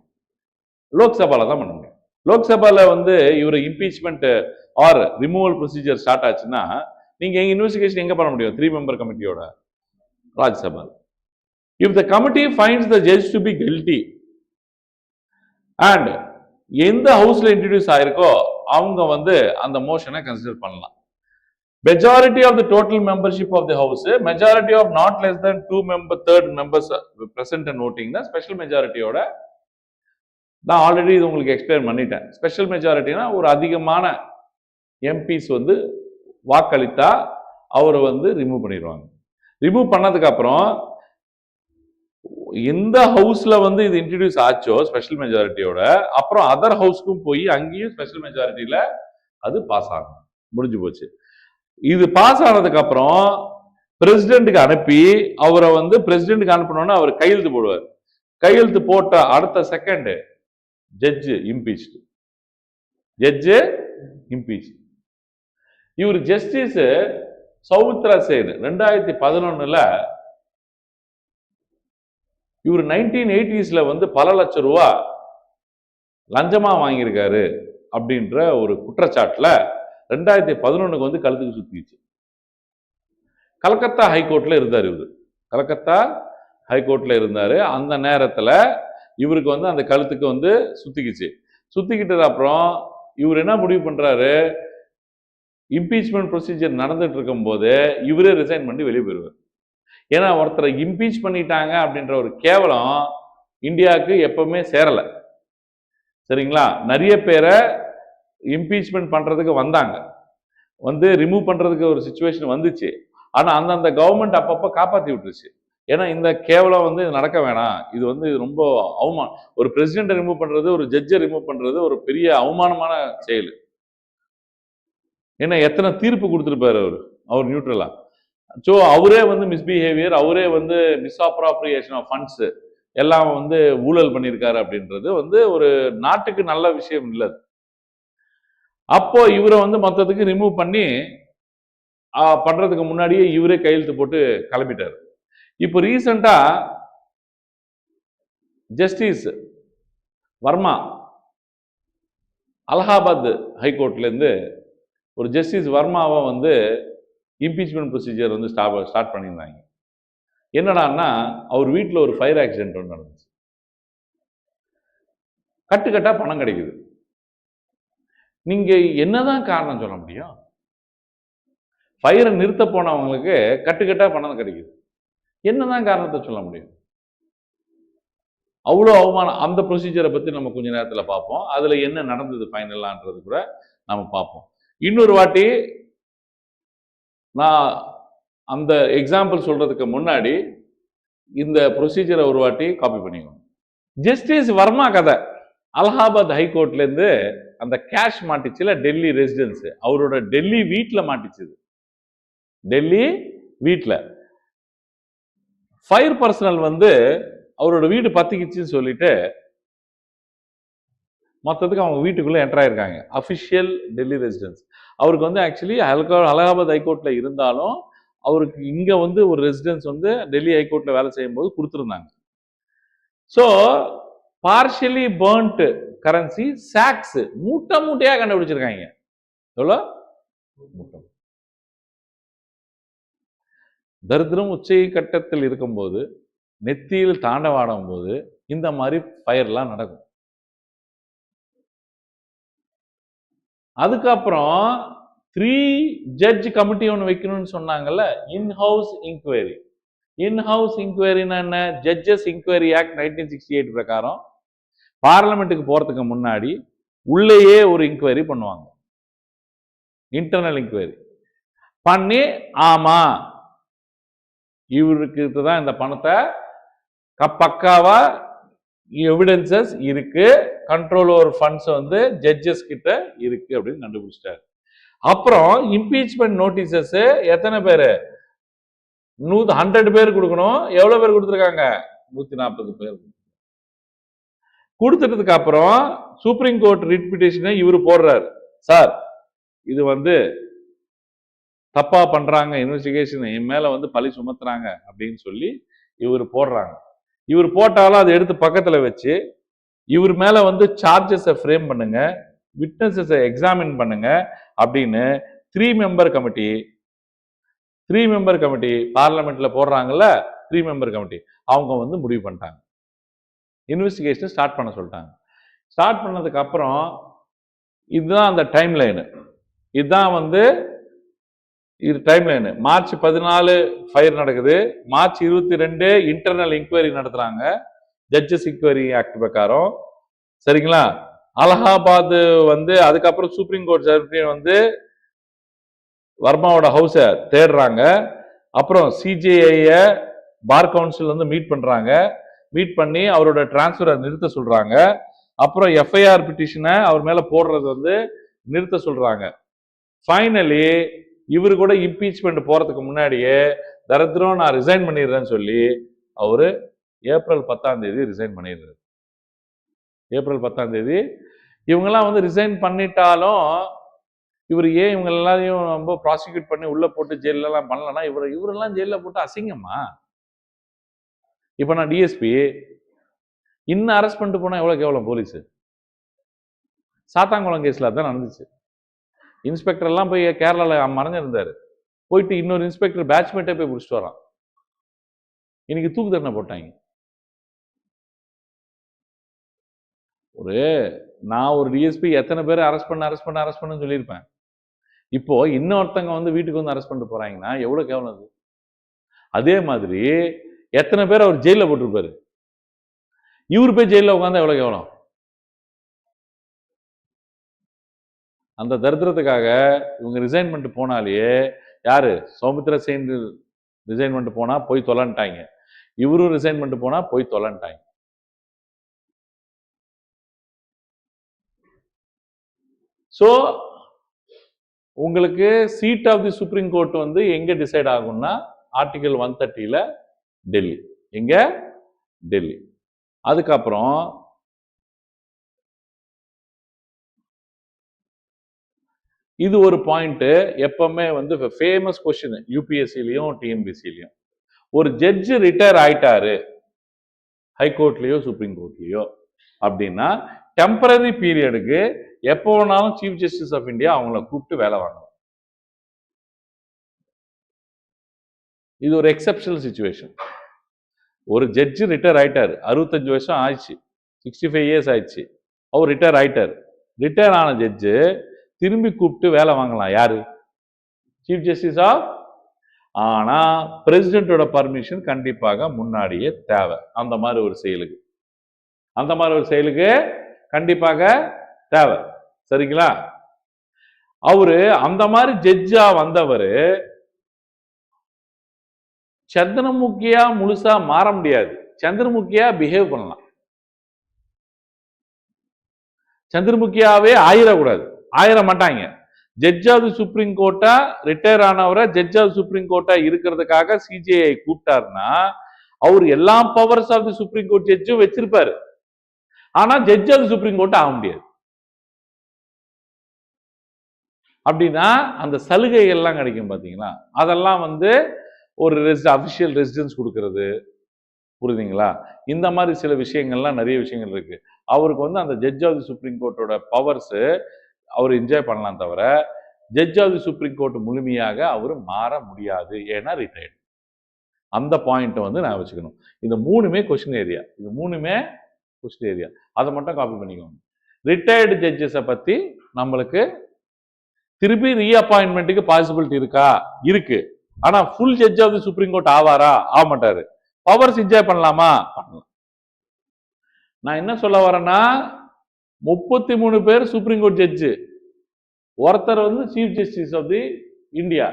லோக்சபால தான் பண்ண முடியும். லோக்சபால வந்து இவர் impeachment or removal procedure start ஆச்சுன்னா நீங்க இன்வெஸ்டிகேஷன் எங்க பண்ண முடியும்? 3 மெம்பர் கமிட்டியோட Rajya Sabha. If the committee finds the judge to be guilty and எந்த ஹவுஸ்ல இன்ட்ரடியூஸ் ஆயிருக்கோ அவங்க வந்து அந்த மோஷனை கன்சிடர் பண்ணலாம். Majority of the total membership of the house, majority of not less than 2/3 members present and voting, special மெஜாரிட்டியோட நான் ஆல்ரெடி இது உங்களுக்கு எக்ஸ்பிளைன் பண்ணிட்டேன். ஸ்பெஷல் மெஜாரிட்டினா ஒரு அதிகமான எம்பிஸ் வந்து வாக்களித்தா அவரை வந்து ரிமூவ் பண்ணிடுவாங்க. ரிமூவ் பண்ணதுக்கு அப்புறம் எந்த ஹவுஸ்ல வந்து இது இன்ட்ரடியூஸ் ஆச்சோ ஸ்பெஷல் மெஜாரிட்டியோட, அப்புறம் அதர் ஹவுஸ்க்கும் போய் அங்கேயும் ஸ்பெஷல் மெஜாரிட்டியில அது பாஸ் ஆகும். முடிஞ்சு போச்சு. இது பாஸ் ஆனதுக்கு அப்புறம் பிரசிடென்ட்டுக்கு அனுப்பி அவரை வந்து பிரசிடென்ட்டுக்கு அனுப்பணும்னா அவர் கையெழுத்து போடுவார். கையெழுத்து போட்ட அடுத்த second judge impeached. Judge impeach. இவர் ஜஸ்டிஸ் சௌமித்ரா சேன் 2011 இவர் 1980s வந்து பல லட்சம் ரூபா லஞ்சமா வாங்கியிருக்காரு அப்படின்ற ஒரு குற்றச்சாட்டுல 2011 வந்து கழுத்துக்கு சுத்திச்சு. கல்கத்தா ஹைகோர்ட்ல இருந்தார் இவரு. கல்கத்தா ஹைகோர்ட்ல இருந்தாரு. அந்த நேரத்துல இவருக்கு வந்து அந்த கழுத்துக்கு வந்து சுத்திக்கிச்சு. சுத்திக்கிட்டது அப்புறம் இவர் என்ன முடிவு பண்றாரு? இம்பீச்மெண்ட் ப்ரொசீஜர் நடந்துட்டு இருக்கும் போது இவரே ரிசைன் பண்ணி வெளியே போயிருவார். ஏன்னா ஒருத்தரை இம்பீச் பண்ணிட்டாங்க அப்படின்ற ஒரு கேவலம் இந்தியாவுக்கு எப்பவுமே சேரல. சரிங்களா? நிறைய பேரை இம்பீச்மெண்ட் பண்றதுக்கு வந்தாங்க, வந்து ரிமூவ் பண்றதுக்கு ஒரு சிச்சுவேஷன் வந்துச்சு. ஆனா அந்தந்த கவர்மெண்ட் அப்பப்ப காப்பாத்தி விட்டுருச்சு. ஏன்னா இந்த கேவலம் வந்து நடக்க வேணாம், இது வந்து ரொம்ப அவமானம். ஒரு பிரசிடென்ட் ரிமூவ் பண்றது, ஒரு ஜட்ஜை ரிமூவ் பண்றது ஒரு பெரிய அவமானமான செயல். ஏன்னா எத்தனை தீர்ப்பு கொடுத்துருப்பாரு அவர் நியூட்ரலா. ஸோ அவரே வந்து மிஸ்பிஹேவியர், அவரே வந்து மிஸ்அப்ராப்ரியேஷன் ஆஃப் ஃபண்ட்ஸ் எல்லாம் வந்து ஊழல் பண்ணியிருக்காரு அப்படின்றது வந்து ஒரு நாட்டுக்கு நல்ல விஷயம் இல்லை. அப்போ இவரை வந்து மொத்தத்துக்கு ரிமூவ் பண்ணி பண்றதுக்கு முன்னாடியே இவரே கையெழுத்து போட்டு கிளம்பிட்டாரு. இப்போ ரீசெண்டா ஜஸ்டிஸ் வர்மா அலகாபாத் ஹைகோர்ட்ல இருந்து ஒரு ஜஸ்டிஸ் வர்மாவை வந்து இம்பீச்மெண்ட் ப்ரொசீஜர் வந்து ஸ்டார்ட் பண்ணியிருந்தாங்க. என்னடான்னா அவர் வீட்டில் ஒரு ஃபயர் ஆக்சிடென்ட் ஒன்று நடந்துச்சு. கட்டுக்கட்டா பணம் கிடைக்குது. நீங்க என்னதான் காரணம் சொல்ல முடியும்? ஃபயரை நிறுத்த போனவங்களுக்கு கட்டுக்கட்டா பணம் கிடைக்குது. என்னதான் காரணத்தை சொல்ல முடியும்? அவ்வளோ அவமானம். அந்த ப்ரொசீஜரை பத்தி நம்ம கொஞ்ச நேரத்தில் பார்ப்போம். அதுல என்ன நடந்தது ஃபைனலான்றது கூட நம்ம பார்ப்போம். இன்னொரு வாட்டி நான் அந்த எக்ஸாம்பிள் சொல்றதுக்கு முன்னாடி இந்த ப்ரொசீஜரை ஒரு வாட்டி காப்பி பண்ணிக்கணும். ஜஸ்டிஸ் வர்மா கதை அலகாபாத் ஹைகோர்ட்ல இருந்து அந்த கேஷ் மாட்டிச்சுல டெல்லி ரெசிடென்ஸ், அவரோட டெல்லி வீட்டில் மாட்டிச்சுது. டெல்லி வீட்டில் ஃபயர் பர்சனல் வந்து அவரோட வீடு பத்திக்கிச்சுன்னு சொல்லிட்டு மொத்தத்துக்கு அவங்க வீட்டுக்குள்ள என்டர் ஆயிருக்காங்க. Official Delhi residence. அவருக்கு வந்து ஆக்சுவலி அலகாபாத் ஹைகோர்ட்ல இருந்தாலும் அவருக்கு இங்க வந்து ஒரு ரெசிடென்ஸ் வந்து டெல்லி ஹைகோர்ட்ல வேலை செய்யும் போது கொடுத்துருந்தாங்க. So partially burnt currency socks மூட்டை மூட்டையா கண்டுபிடிச்சிருக்காங்க. எவ்வளோ? மூட்டை. தரித்திரம் உச்சை கட்டத்தில் இருக்கும்போது, நெத்தியில் தாண்டவாடும் போது இந்த மாதிரி ஃபயர்லாம் நடக்கும். அதுக்கப்புறம் 3 ஜட்ஜ் கமிட்டி ஒன்று வைக்கணும்னு சொன்னாங்கல்ல, இன்ஹவுஸ் இன்கொயரி. இன்ஹவுஸ் இன்கொயரினா என்ன? ஜட்ஜஸ் இன்கொயரி ஆக்ட் 1968 பிரகாரம் பார்லிமெண்ட்டுக்கு போறதுக்கு முன்னாடி உள்ளேயே ஒரு இன்கொயரி பண்ணுவாங்க. இன்டர்னல் இன்கொயரி பண்ணி, ஆமா இவருக்கு தான் இந்த பணத்தை பக்காவா எவிடன்சஸ் இருக்கு, கண்ட்ரோல் ஓவர் ஃபண்ட்ஸ் வந்து ஜட்ஜஸ் கிட்ட இருக்கு அப்படின்னு கண்டுபிடிச்சிட்டாரு. அப்புறம் இம்பீச்மெண்ட் நோட்டீசஸ் எத்தனை பேரு? 100 பேர் கொடுக்கணும். எவ்வளவு பேர் கொடுத்துருக்காங்க? 140 பேர் கொடுத்துட்டதுக்கு அப்புறம் சுப்ரீம் கோர்ட் ரிட் பிட்டிஷனை இவரு போடுறாரு. சார், இது வந்து தப்பா பண்றாங்க, இன்வெஸ்டிகேஷன் என் மேல வந்து பழி சுமத்துறாங்க அப்படின்னு சொல்லி இவர் போடுறாங்க. இவர் போட்டாலும் அதை எடுத்து பக்கத்துல வச்சு இவர் மேல வந்து சார்ஜஸை ஃப்ரேம் பண்ணுங்க, விட்னஸஸை எக்ஸாமின் பண்ணுங்க அப்படின்னு 3 மெம்பர் கமிட்டி பார்லிமெண்ட்ல போடுறாங்கல்ல, 3 மெம்பர் கமிட்டி அவங்க வந்து முடிவு பண்ணிட்டாங்க. இன்வெஸ்டிகேஷன் ஸ்டார்ட் பண்ண சொல்லிட்டாங்க. ஸ்டார்ட் பண்ணதுக்கு அப்புறம் இதுதான் அந்த டைம் லைனு. இதுதான் வந்து இது டைம் லைனு. மார்ச் 14 ஃபயர் நடக்குது. மார்ச் 22 இன்டர்னல் இன்கொயரி நடத்துறாங்க, ஜட்ஜஸ் இன்கொயரி ஆக்ட் பிரகாரம். சரிங்களா? அலகாபாத் வந்து அதுக்கப்புறம் சுப்ரீம் கோர்ட் வந்து வர்மாவோட ஹவுஸை தேடுறாங்க. அப்புறம் சிஜேஐ பார் கவுன்சில் வந்து மீட் பண்றாங்க. மீட் பண்ணி அவரோட டிரான்ஸ்பரை நிறுத்த சொல்றாங்க. அப்புறம் எஃப்ஐஆர் பிட்டிஷனை அவர் மேல போடுறது வந்து நிறுத்த சொல்றாங்க. ஃபைனலி இவரு கூட இம்பீச்மெண்ட் போறதுக்கு முன்னாடியே தரித்திரம் நான் ரிசைன் பண்ணிடுறேன்னு சொல்லி அவரு ஏப்ரல் 10 ரிசைன் பண்ணிடுறாரு. ஏப்ரல் 10 இவங்கெல்லாம் வந்து ரிசைன் பண்ணிட்டாலும் இவர் ஏன் இவங்க எல்லாரையும் ரொம்ப ப்ராசிக்யூட் பண்ணி உள்ள போட்டு ஜெயில எல்லாம் பண்ணலன்னா இவரெல்லாம் ஜெயில போட்டு அசிங்கமா? இப்ப நான் டிஎஸ்பி இன்னும் அரெஸ்ட் பண்ணிட்டு போனா எவ்வளவு கேவலம் போலீஸ். சாத்தாங்குளம் கேஸ்ல தான் நடந்துச்சு. இன்ஸ்பெக்டர் எல்லாம் போய் கேரளால மறைஞ்சிருந்தாரு. போயிட்டு இன்னொரு இன்ஸ்பெக்டர் பேட்ச்மேட்டே போய் பிடிச்சிட்டு வரான். இன்னைக்கு தூக்கு தண்டனை போட்டாங்க. நான் ஒரு டிஎஸ்பி எத்தனை பேர் அரெஸ்ட் பண்ணு சொல்லியிருப்பேன். இப்போ இன்னொருத்தங்க வந்து வீட்டுக்கு வந்து அரெஸ்ட் பண்ணிட்டு போறாங்கன்னா எவ்வளவு கேவலம் அது. அதே மாதிரி எத்தனை பேர் அவர் ஜெயில போட்டிருப்பாரு. இவர் போய் ஜெயில உட்காந்தா எவ்வளவு கேவலம். அந்த தரித்திரத்துக்காக இவங்க ரிசைன் பண்ணிட்டு போனாலே, யாரு சௌமித்ரா சென் ரிசைன் பண்ணிட்டு போனா போய் தொலைன்ட்டாங்க, இவரும் ரிசைன் பண்ணிட்டு போனா போய் தொலைன்ட்டாங்க. சோ உங்களுக்கு seat of the supreme court வந்து எங்க டிசைட் ஆகும்னா ஆர்டிகல் 130 டெல்லி. எங்க? டெல்லி. அதுக்கப்புறம் இது ஒரு பாயிண்ட் எப்பவுமே வந்து ஃபேமஸ் கொஸ்டின் யூபிஎஸ்சிலையும் டிஎன்பிசிலையும். ஒரு ஜட்ஜ் ரிட்டையர் ஆயிட்டாரு ஹைகோர்ட்லயோ சுப்ரீம் கோர்ட்லயோ அப்படின்னா டெம்பரரி பீரியடுக்கு எப்போ வேணாலும் சீஃப் ஜஸ்டிஸ் ஆஃப் இந்தியா அவங்கள கூப்பிட்டு வேலை வாங்கலாம். இது ஒரு எக்ஸப்ஷனல் சிச்சுவேஷன். ஒரு ஜட்ஜ் ரிட்டையர் ஆயிட்டாரு, 65 வருஷம் ஆயிடுச்சு, 65 இயர்ஸ் ஆயிடுச்சு, அவர் ரிட்டையர் ஆயிட்டாரு. ரிட்டையர் ஆன ஜட்ஜு திரும்பி கூப்பிட்டு வேலை வாங்கலாம். யாரு? Chief justice of. ஆனா பிரசிடென்டோட பர்மிஷன் கண்டிப்பாக முன்னாடியே தேவை. அந்த மாதிரி ஒரு செயலுக்கு கண்டிப்பாக தேவை. சரிங்களா? அவரு அந்த மாதிரி ஜட்ஜா வந்தவர் சந்திரமுகியா முழுசா மாற முடியாது. சந்திரமுகியா பிஹேவ் பண்ணலாம். சந்திரமுகியாவே ஆயிடக்கூடாது, ஆயிர மாட்டாங்க. ஜட்ஜ் ஆஃப் சுப்ரீம் கோர்ட்டா ரிட்டையர் ஆனவரை ஜட்ஜ் ஆஃப் சுப்ரீம் கோர்ட்டா இருக்கிறதுக்காக சிஜிஐ கூப்பிட்டாருன்னா அவர் எல்லா powers of the supreme court ஜட்ஜும் வச்சிருப்பாரு. ஆனா ஜட்ஜ் ஆஃப் சுப்ரீம் கோர்ட் ஆக முடியாது. அப்படின்னா அந்த சலுகை எல்லாம் கிடைக்கும் பாத்தீங்களா, அதெல்லாம் வந்து ஒரு அபிஷியல் ரெசிடென்ஸ் கொடுக்கறது, புரியுதுங்களா? இந்த மாதிரி சில விஷயங்கள்லாம் நிறைய விஷயங்கள் இருக்கு. அவருக்கு வந்து அந்த ஜட்ஜ் ஆஃப் தி சுப்ரீம் கோர்ட்டோட பவர்ஸ் அவர் என்ஜாய் பண்ணலாம், தவிர judge of the supreme court முழுமையாக அவர் மாற முடியாது. ஏன்னா ரிட்டையர்டு. அந்த பாயிண்ட் வந்து நான் வச்சுக்கணும். இந்த மூணுமே கொஸ்டின் ஏரியா. அதை மட்டும் காப்பி பண்ணிக்கோங்க. ரிட்டையர்டு ஜட்ஜஸை பத்தி நம்மளுக்கு திருப்பி ரீஅப்பாயின்மெண்ட்டுக்கு பாசிபிலிட்டி இருக்கா? இருக்கு. ஆனா full judge of the supreme court ஆவாரா? ஆக மாட்டாரு. பவர்ஸ் என்ஜாய் பண்ணலாமா? பண்ணலாம். நான் என்ன சொல்ல வரேன்னா 33 பேர் சுப்ரீம் கோர்ட் ஜட்ஜு, ஒருத்தர் வந்து chief justice of the India.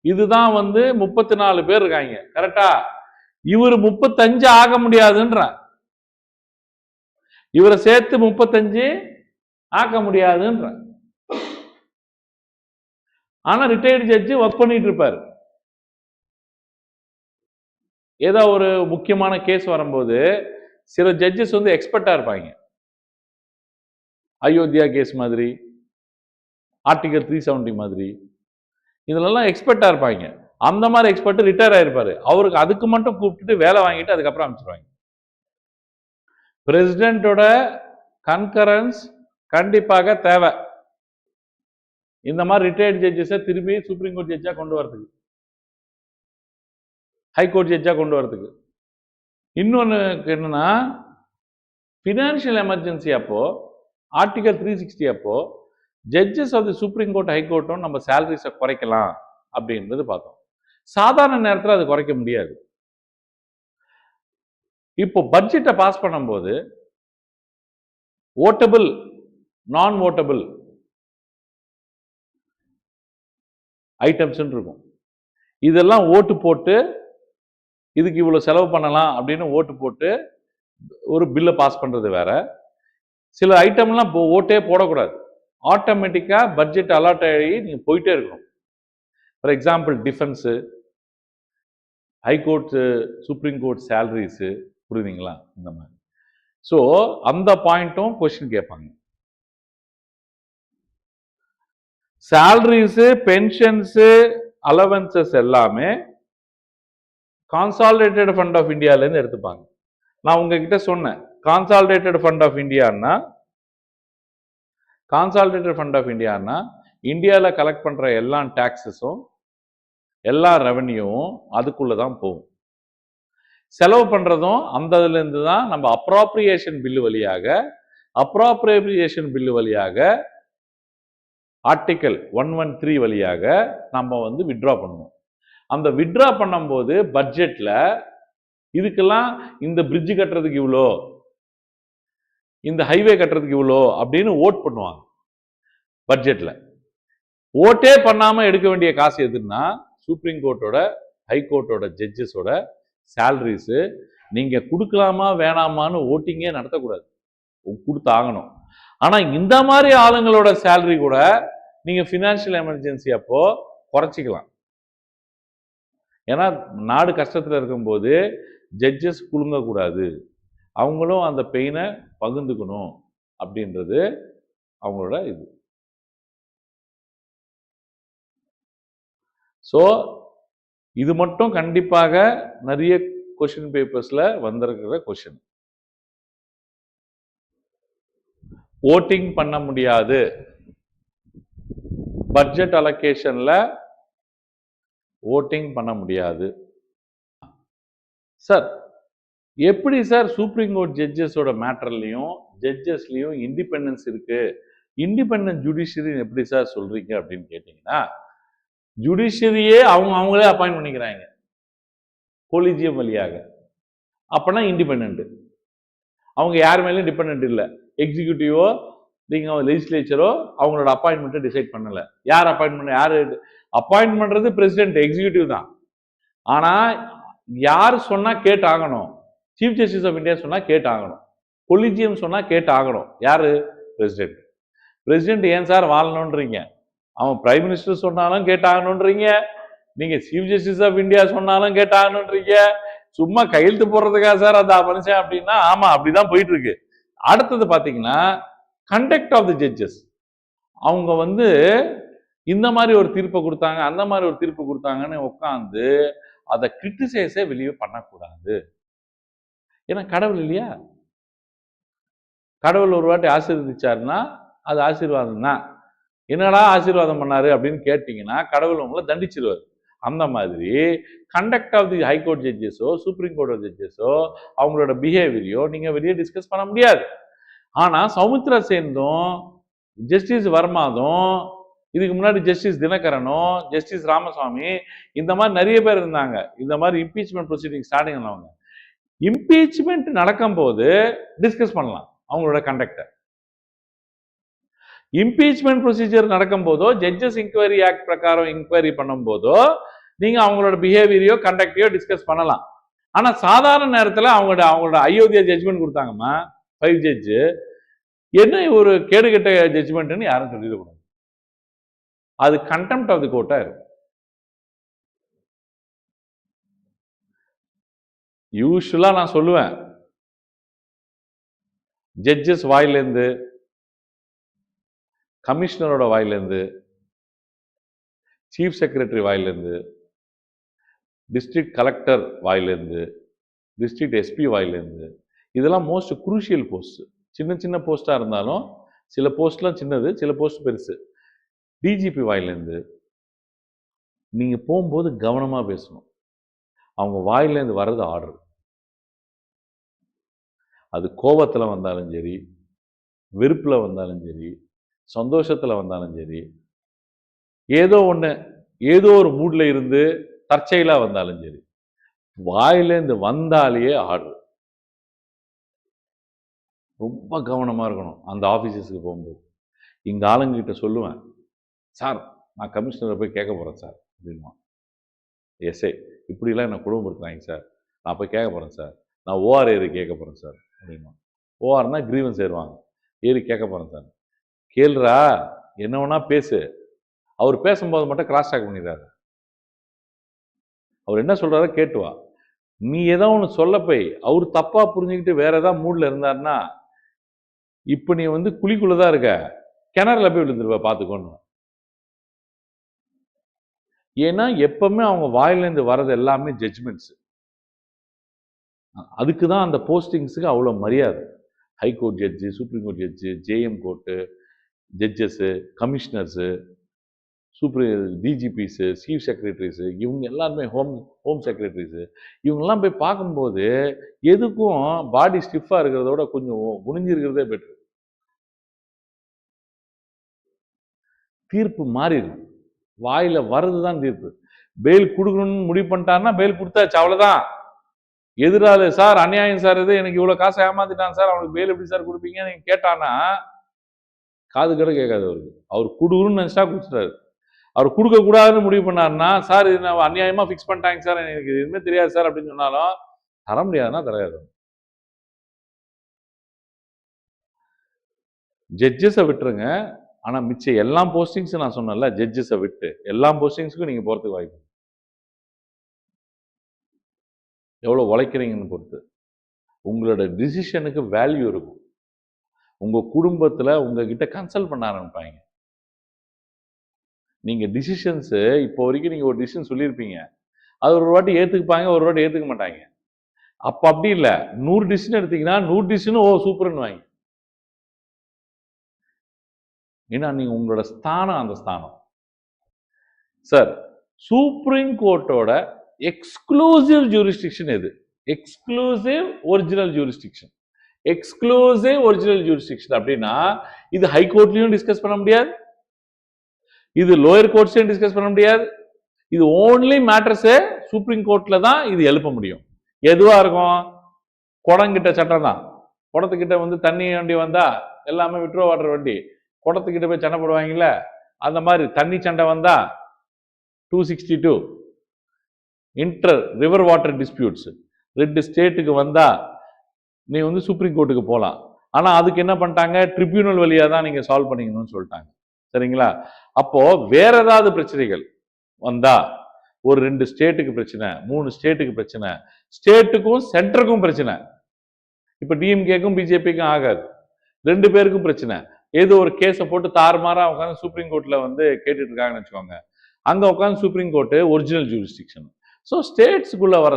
இதுதான் வந்து 34 பேர் இருக்காங்க. கரெக்டா? இவர் 35 ஆக முடியாதுன்ற, இவரை சேர்த்து 35 ஆக்க முடியாதுன்ற. ஆனா ரிட்டையர்டு ஜட்ஜி ஒர்க் பண்ணிட்டு இருப்பாரு. ஏதோ ஒரு முக்கியமான கேஸ் வரும்போது சில ஜட்ஜஸ் வந்து எக்ஸ்பர்ட்டா இருப்பாங்க. அயோத்தியா கேஸ் மாதிரி, ஆர்டிகல் 370 மாதிரி, இதுலலாம் எக்ஸ்பர்ட்டா இருப்பாங்க. அந்த மாதிரி எக்ஸ்பர்ட் ரிட்டையர் ஆயிருப்பாரு. அவருக்கு அதுக்கு மட்டும் கூப்பிட்டு வேலை வாங்கிட்டு அதுக்கப்புறம் அனுப்பிச்சிருவாங்க. பிரசிடென்ட்டோட கன்கரன்ஸ் கண்டிப்பாக தேவை. இந்த மாதிரி ரிட்டையர்டு ஜட்ஜஸை திருப்பி சுப்ரீம் கோர்ட் ஜட்ஜா கொண்டு வரதுக்கு, ஹைகோர்ட் ஜட்ஜா கொண்டு வரதுக்கு. இன்னொன்னு என்னன்னா, பினான்சியல் எமர்ஜென்சி அப்போ ஆர்டிகல் 360 அப்போ judges of the supreme court ஹைகோர்ட்டும் நம்ம சேலரிஸை குறைக்கலாம் அப்படின்றது பார்த்தோம். சாதாரண நேரத்தில் அது குறைக்க முடியாது. இப்போ பட்ஜெட்டை பாஸ் பண்ணும்போது ஓட்டபிள், நான் ஓட்டபிள் ஐட்டம்ஸ் இருக்கும். இதெல்லாம் ஓட்டு போட்டு இதுக்கு இவ்வளவு செலவு பண்ணலாம் அப்படின்னு ஓட்டு போட்டு ஒரு பில்லை பாஸ் பண்றது வேற. சில ஐட்டம்லாம் ஓட்டே போடக்கூடாது, ஆட்டோமேட்டிக்கா பட்ஜெட் அலாட் ஆகி நீங்க போயிட்டே இருக்கணும். For example defence, high court, supreme court salaries, புரியுதுங்களா? இந்த மாதிரி. ஸோ அந்த பாயிண்ட்டும் கொஸ்டின் கேட்பாங்க. சேலரிஸு, பென்ஷன்ஸு, அலவன்சஸ் எல்லாமே கான்சாலிடேட்டட் ஃபண்ட் ஆஃப் இந்தியாவிலேருந்து எடுத்துப்பாங்க. நான் உங்ககிட்ட சொன்னேன், கான்சாலிடேட்டட் ஃபண்ட் ஆஃப் இந்தியான்னா, கான்சாலிடேட்டட் ஃபண்ட் ஆஃப் இந்தியான்னா இந்தியாவில் கலெக்ட் பண்ற எல்லா டாக்ஸஸும் எல்லா ரெவன்யூவும் அதுக்குள்ள தான் போகும். செலவு பண்றதும் அந்த இருந்து தான் நம்ம அப்ராப்ரியேஷன் பில்லு வழியாக ஆர்டிகல் 113 வழியாக நம்ம வந்து வித்ட்ரா பண்ணுவோம். அந்த வித்ட்ரா பண்ணும்போது பட்ஜெட்ல இதுக்கெல்லாம் இந்த பிரிட்ஜ் கட்டுறதுக்கு இவ்வளோ, இந்த ஹைவே கட்டுறதுக்கு இவ்வளோ அப்படின்னு ஓட் பண்ணுவாங்க. பட்ஜெட்ல ஓட்டே பண்ணாம எடுக்க வேண்டிய காசு எதுன்னா சுப்ரீம் கோர்ட்டோட, ஹைகோர்ட்டோட ஜட்ஜஸோட சேலரிஸ். நீங்க கொடுக்கலாமா வேணாமான்னு ஓட்டிங்கே நடத்தக்கூடாது, கொடுத்தாகணும். ஆனா இந்த மாதிரி ஆளுங்களோட சேலரி கூட நீங்க பினான்சியல் எமர்ஜென்சி அப்போ குறைச்சிக்கலாம். ஏன்னா நாடு கஷ்டத்துல இருக்கும்போது ஜட்ஜஸ் குலுங்கக்கூடாது, அவங்களும் அந்த பெயினை பகிர்ந்துக்கணும் அப்படின்றது அவங்களோட இது. ஸோ இது மட்டும் கண்டிப்பாக நிறைய கொஸ்டின் பேப்பர்ஸ்ல வந்திருக்கிற கொஸ்டின். ஓட்டிங் பண்ண முடியாது, பட்ஜெட் அலோகேஷன்ல ஓட்டிங் பண்ண முடியாது. சார் எப்படி சார் சுப்ரீம் கோர்ட் ஜட்ஜஸோட மேட்டர்லையும் ஜட்ஜஸ்லையும் இண்டிபெண்டன்ஸ் இருக்கு, இண்டிபெண்டன்ட் ஜுடிஷியரி எப்படி சார் சொல்றீங்க அப்படின்னு கேட்டீங்கன்னா, ஜுடிஷியரியே அவங்களே அப்பாயிண்ட் பண்ணிக்கிறாங்க கொலிஜியம் வழியாக. அப்பனா இண்டிபெண்ட், அவங்க யார் மேலேயும் டிபெண்ட் இல்லை. எக்ஸிக்யூட்டிவோ நீங்க லெஜிஸ்லேச்சரோ அவங்களோட அப்பாயின்மெண்ட்டை டிசைட் பண்ணல. யார் அப்பாயின்மெண்ட், யாரு அப்பாயின்ட் பண்றது? பிரசிடென்ட், எக்ஸிக்யூட்டிவ் தான். ஆனா யார் சொன்னா கேட்டு ஆகணும்? சீஃப் ஜஸ்டிஸ் ஆஃப் இந்தியா சொன்னா கேட்டு ஆகணும், கொலிஜியம் சொன்னா கேட்டு ஆகணும். யாரு? பிரசிடென்ட். பிரசிடென்ட் ஏன் சார் வாழணும்ன்றீங்க? அவன் பிரைம் மினிஸ்டர் சொன்னாலும் கேட்டாகணும்ன்றீங்க, நீங்க சீஃப் ஜஸ்டிஸ் ஆஃப் இந்தியா சொன்னாலும் கேட்டாகணும்ன்றீங்க. சும்மா கையெழுத்து போடுறதுக்கா சார் அந்த மனுஷன் அப்படின்னா? ஆமா, அப்படிதான் போயிட்டு இருக்கு. அடுத்தது பாத்தீங்கன்னா கண்டக்ட் ஆஃப் தி ஜட்ஜஸ். அவங்க வந்து இந்த மாதிரி ஒரு தீர்ப்பை கொடுத்தாங்க, அந்த மாதிரி ஒரு தீர்ப்பு கொடுத்தாங்கன்னு உட்காந்து அதை கிரிட்டிசைஸே வெளியே பண்ணக்கூடாது. ஏன்னா கடவுள் இல்லையா? கடவுள் ஒரு வாட்டி ஆசீர்வதிச்சாருன்னா அது ஆசீர்வாதம் தான். என்னடா ஆசீர்வாதம் பண்ணாரு அப்படின்னு கேட்டீங்கன்னா கடவுள் உங்களை தண்டிச்சிருவாரு. அந்த மாதிரி கண்டக்ட் ஆஃப் தி ஹைகோர்ட் ஜட்ஜஸோ சுப்ரீம் கோர்ட் ஜட்ஜஸோ அவங்களோட பிஹேவியரையோ நீங்க வெளியே டிஸ்கஸ் பண்ண முடியாது. ஆனா சௌமித்ரா சேந்தும் ஜஸ்டிஸ் வர்மாதும் இதுக்கு முன்னாடி ஜஸ்டிஸ் தினகரனும் ஜஸ்டிஸ் ராமசாமி இந்த மாதிரி நிறைய பேர் இருந்தாங்க. இந்த மாதிரி இம்பீச்மெண்ட் ப்ரொசீடிங் ஸ்டார்டிங் ஆனவங்க இம்பீச்மெண்ட் நடக்கும் போது டிஸ்கஸ் பண்ணலாம் அவங்களோட கண்டக்டை. இம்பீச்மெண்ட் ப்ரொசீஜர் நடக்கும் போதோ ஜட்ஜஸ் இன்கொயரி ஆக்ட் பிரகாரம் இன்கொயரி பண்ணும் போதோ நீங்க அவங்களோட பிஹேவியரையோ கண்டக்டையோ டிஸ்கஸ் பண்ணலாம். ஆனா சாதாரண நேரத்தில் அவங்களோட அயோத்தியா ஜட்ஜ்மெண்ட் கொடுத்தாங்கம்மா 5 ஜட்ஜு, என்ன ஒரு கேடுகட்ட ஜட்ஜ்மெண்ட்னு யாரும் சொல்லிடக்கூடாது. அது கண்டெம்ட் ஆஃப் தி கோர்ட்டா இருக்கும். யூஸ்வலா நான் சொல்லுவேன், ஜட்ஜஸ் வாயிலேருந்து, கமிஷனரோட வாயிலேருந்து, சீஃப் செக்ரட்டரி வாயிலேருந்து, டிஸ்ட்ரிக்ட் கலெக்டர் வாயிலேருந்து, டிஸ்ட்ரிக்ட் எஸ்பி வாயிலேருந்து, இதெல்லாம் மோஸ்ட் குரூஷியல் போஸ்ட். சின்ன சின்ன போஸ்டா இருந்தாலும் சில போஸ்ட்லாம் சின்னது, சில போஸ்ட் பெருசு. டிஜிபி வாயிலேருந்து நீங்க போகும்போது கவனமா பேசணும். அவங்க வாயிலேருந்து வர்றது ஆர்டர். அது கோபத்துல வந்தாலும் சரி, வெறுப்புல வந்தாலும் சரி, சந்தோஷத்துல வந்தாலும் சரி, ஏதோ ஒண்ணு, ஏதோ ஒரு மூட்ல இருந்து தற்செயலா வந்தாலும் சரி, வாயிலேருந்து வந்தாலேயே ஆர்டர். ரொம்ப கவனமா இருக்கணும் அந்த ஆபீசஸ்க்கு போகும்போது. இங்க ஆளுங்கிட்ட சொல்லுவேன், சார் நான் கமிஷனரை போய் கேட்க போறேன் சார் அப்படின்வான். எஸ்ஐ இப்படிலாம் என்ன குடும்பப்படுத்துறாங்க சார், நான் போய் கேட்க போறேன் சார், நான் ஓஆர் ஏறி கேட்க போறேன் சார் அப்படின்வான். ஓஆர்னா கிரீவன்ஸ் ஏறுவாங்க, ஏறி கேட்க போறேன் சார். கேளுரா, என்ன வேணா பேசு, அவர் பேசும்போது மட்டும் கிராஸ் டாக் பண்ணிடுறாரு. அவர் என்ன சொல்றாரோ கேட்டுவா. நீ ஏதோ ஒன்று சொல்ல போய் அவர் தப்பா புரிஞ்சுக்கிட்டு வேற ஏதாவது மூட்ல இருந்தாருன்னா, இப்ப நீ வந்து குழிக்குள்ளதான் இருக்க, கிணறுல போய் விழுந்துருவ பார்த்துக்கோன்னு. ஏன்னா எப்பவுமே அவங்க வாயிலேருந்து வர்றது எல்லாமே ஜட்ஜ்மெண்ட்ஸ். அதுக்கு தான் அந்த போஸ்டிங்ஸுக்கு அவ்வளோ மரியாதை. High court judge, supreme court judge, JM court judges, commissioners, DGPs, chief secretaries, இவங்க எல்லாருமே ஹோம் செக்ரட்டரிஸு, இவங்கெல்லாம் போய் பார்க்கும்போது எதுக்கும் பாடி ஸ்டிஃபாக இருக்கிறதோட கொஞ்சம் குனிஞ்சிருக்கிறதே பெட்ரு. தீர்ப்பு மாறிடும், வாயில வர்றது தான் தீர்ப்பு. பெயில் கொடுக்கணும்னு முடிவு பண்ணிட்டாருன்னா பெயில் கொடுத்தாச்சு, அவ்வளோதான். எதிராளு சார் அநியாயம் சார், இது எனக்கு இவ்வளோ காசை ஏமாத்திட்டான் சார், அவனுக்கு பெயில் எப்படி சார் கொடுப்பீங்க நீங்க கேட்டானா காது கூட கேட்காது அவருக்கு. அவர் கொடுக்கணும்னு நினைச்சா கொடுத்துட்டாரு. அவர் கொடுக்க கூடாதுன்னு முடிவு பண்ணாருன்னா, சார் இது நான் அநியாயமா ஃபிக்ஸ் பண்ணிட்டாங்க சார், எனக்கு எதுவுமே தெரியாது சார் அப்படின்னு சொன்னாலும் தர முடியாதுன்னா தராது. ஜட்ஜஸை விட்டுருங்க, ஆனா மிச்சம் எல்லா போஸ்டிங்ஸும் நான் சொன்னேன்ல, ஜட்ஜஸை விட்டு எல்லா போஸ்டிங்ஸுக்கும் நீங்க போறதுக்கு வாய்ப்பு. எவ்வளவு உழைக்கிறீங்கன்னு பொறுத்து உங்களோட டிசிஷனுக்கு வேல்யூ இருக்கும். உங்க குடும்பத்துல உங்ககிட்ட கன்சல்ட் பண்ண ஆரம்பிப்பாங்க. நீங்க டிசிஷன்ஸ் இப்போ வரைக்கும் நீங்க ஒரு டிசிஷன் சொல்லியிருப்பீங்க, அது ஒரு வாட்டி ஏத்துக்குப்பாங்க, ஒரு வாட்டி ஏத்துக்க மாட்டாங்க. அப்ப அப்படி இல்லை, 100 டிசிஷன் எடுத்தீங்கன்னா 100 டிசிஷனும் ஓ சூப்பர்னு வாங்க. ஏன்னா நீங்க உங்களோட ஸ்தானம் அந்த ஸ்தானம். சார் சுப்ரீம் கோர்ட்டோட எக்ஸ்க்ளூசிவ் ஜூரிஸ்டிக்ஷன் எது? Exclusive original jurisdiction. Exclusive original jurisdiction அப்படின்னா இது ஹை கோர்ட்லயும் டிஸ்கஸ் பண்ண முடியாது, இது லோயர் கோர்ட்ஸ்லயும் டிஸ்கஸ் பண்ண முடியாது, இது ஓன்லி மேட்டர்ஸ் சுப்ரீம் கோர்ட்ல தான் இது எழுப்ப முடியும். எதுவா இருக்கும்? குடங்கிட்ட சட்டம் தான். குடத்துக்கிட்ட வந்து தண்ணி வண்டி வந்தா எல்லாமே விட்ரோ வாட்டர் வண்டி, குடத்துக்கிட்ட போய் சண்டை போடுவாங்கல்ல, அந்த மாதிரி தண்ணி சண்டை வந்தா 262 இன்டர் ரிவர் வாட்டர் டிஸ்பியூட்ஸ் 2 ஸ்டேட்டுக்கு வந்தா நீ வந்து சுப்ரீம் கோர்ட்டுக்கு போகலாம். ஆனா அதுக்கு என்ன பண்ணிட்டாங்க, ட்ரிபியூனல் வழியா தான் நீங்க சால்வ் பண்ணிக்கணும்னு சொல்லிட்டாங்க. சரிங்களா? அப்போ வேற ஏதாவது பிரச்சனைகள் வந்தா, ஒரு 2 ஸ்டேட்டுக்கு பிரச்சனை, 3 ஸ்டேட்டுக்கு பிரச்சனை, ஸ்டேட்டுக்கும் சென்டருக்கும் பிரச்சனை, இப்ப டிஎம்கேக்கும் பிஜேபிக்கும் ஆகாது, 2 பேருக்கும் பிரச்சனை, ஏதோ ஒரு கேஸை போட்டு தாறுமாறா உட்காந்து சுப்ரீம் கோர்ட்ல வந்து கேட்டுட்டு இருக்காங்கன்னு வச்சுக்கோங்க, அங்க உட்காந்து supreme court original jurisdiction. So ஸ்டேட்ஸுக்குள்ள வர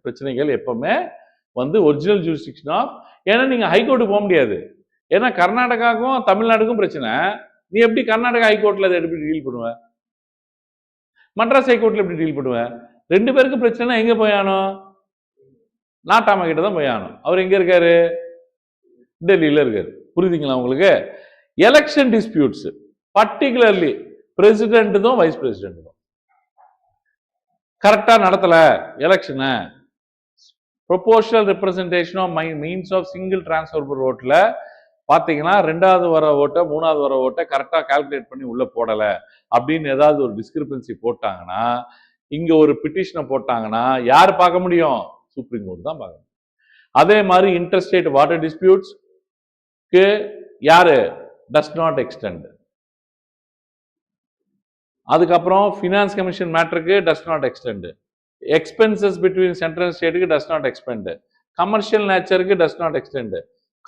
பிரச்சனைகள் எப்பவுமே வந்து ஒரிஜினல் ஜூரிஸ்டிக்ஷன் ஆஃப். ஏன்னா நீங்க ஹைகோர்ட்டுக்கு போக முடியாது, ஏன்னா கர்நாடகாவுக்கும் தமிழ்நாடுக்கும் பிரச்சனை, நீ எப்படி கர்நாடகா ஹைகோர்ட்ல அதை எப்படி டீல் பண்ணுவ, மட்ராஸ் ஹைகோர்ட்ல எப்படி டீல் பண்ணுவ? 2 பேருக்கும் பிரச்சனை எங்க போயானோம்? நாட்டாம கிட்ட தான் போயானோம். அவர் எங்க இருக்காரு? டெல்லியில இருக்காரு. புரியுதுங்களா உங்களுக்கு? எலெக்ஷன் டிஸ்பியூட்ஸ் பர்டிகுலர்லி பிரசிடென்ட்டும் வைஸ் பிரசிடென்ட்டும் கரெக்டா நடத்தல எலெக்ஷனை, proportional representation of means of single transfer ஓட்ல பாத்தீங்கன்னா 2வது வர ஓட்டை 3வது வர ஓட்டை கரெக்டா கால்குலேட் பண்ணி உள்ள போடல அப்படின்னு ஏதாவது ஒரு டிஸ்கிரிபன்சி போட்டாங்கன்னா, இங்க ஒரு பிட்டிஷனை போட்டாங்கன்னா யார் பார்க்க முடியும்? சுப்ரீம் கோர்ட் தான் பார்க்க முடியும். அதே மாதிரி இன்டர்ஸ்டேட் வாட்டர் டிஸ்பியூட்ஸ் யாரு டஸ் நாட் எக்ஸ்டெண்ட். அதுக்கப்புறம் ஃபினான்ஸ் கமிஷன் மேட்டருக்கு does not extend, expenses between central ஸ்டேட்டுக்கு டஸ் நாட் எக்ஸ்பெண்ட், கமர்ஷியல் நேச்சருக்கு டஸ் நாட் எக்ஸ்டெண்ட்,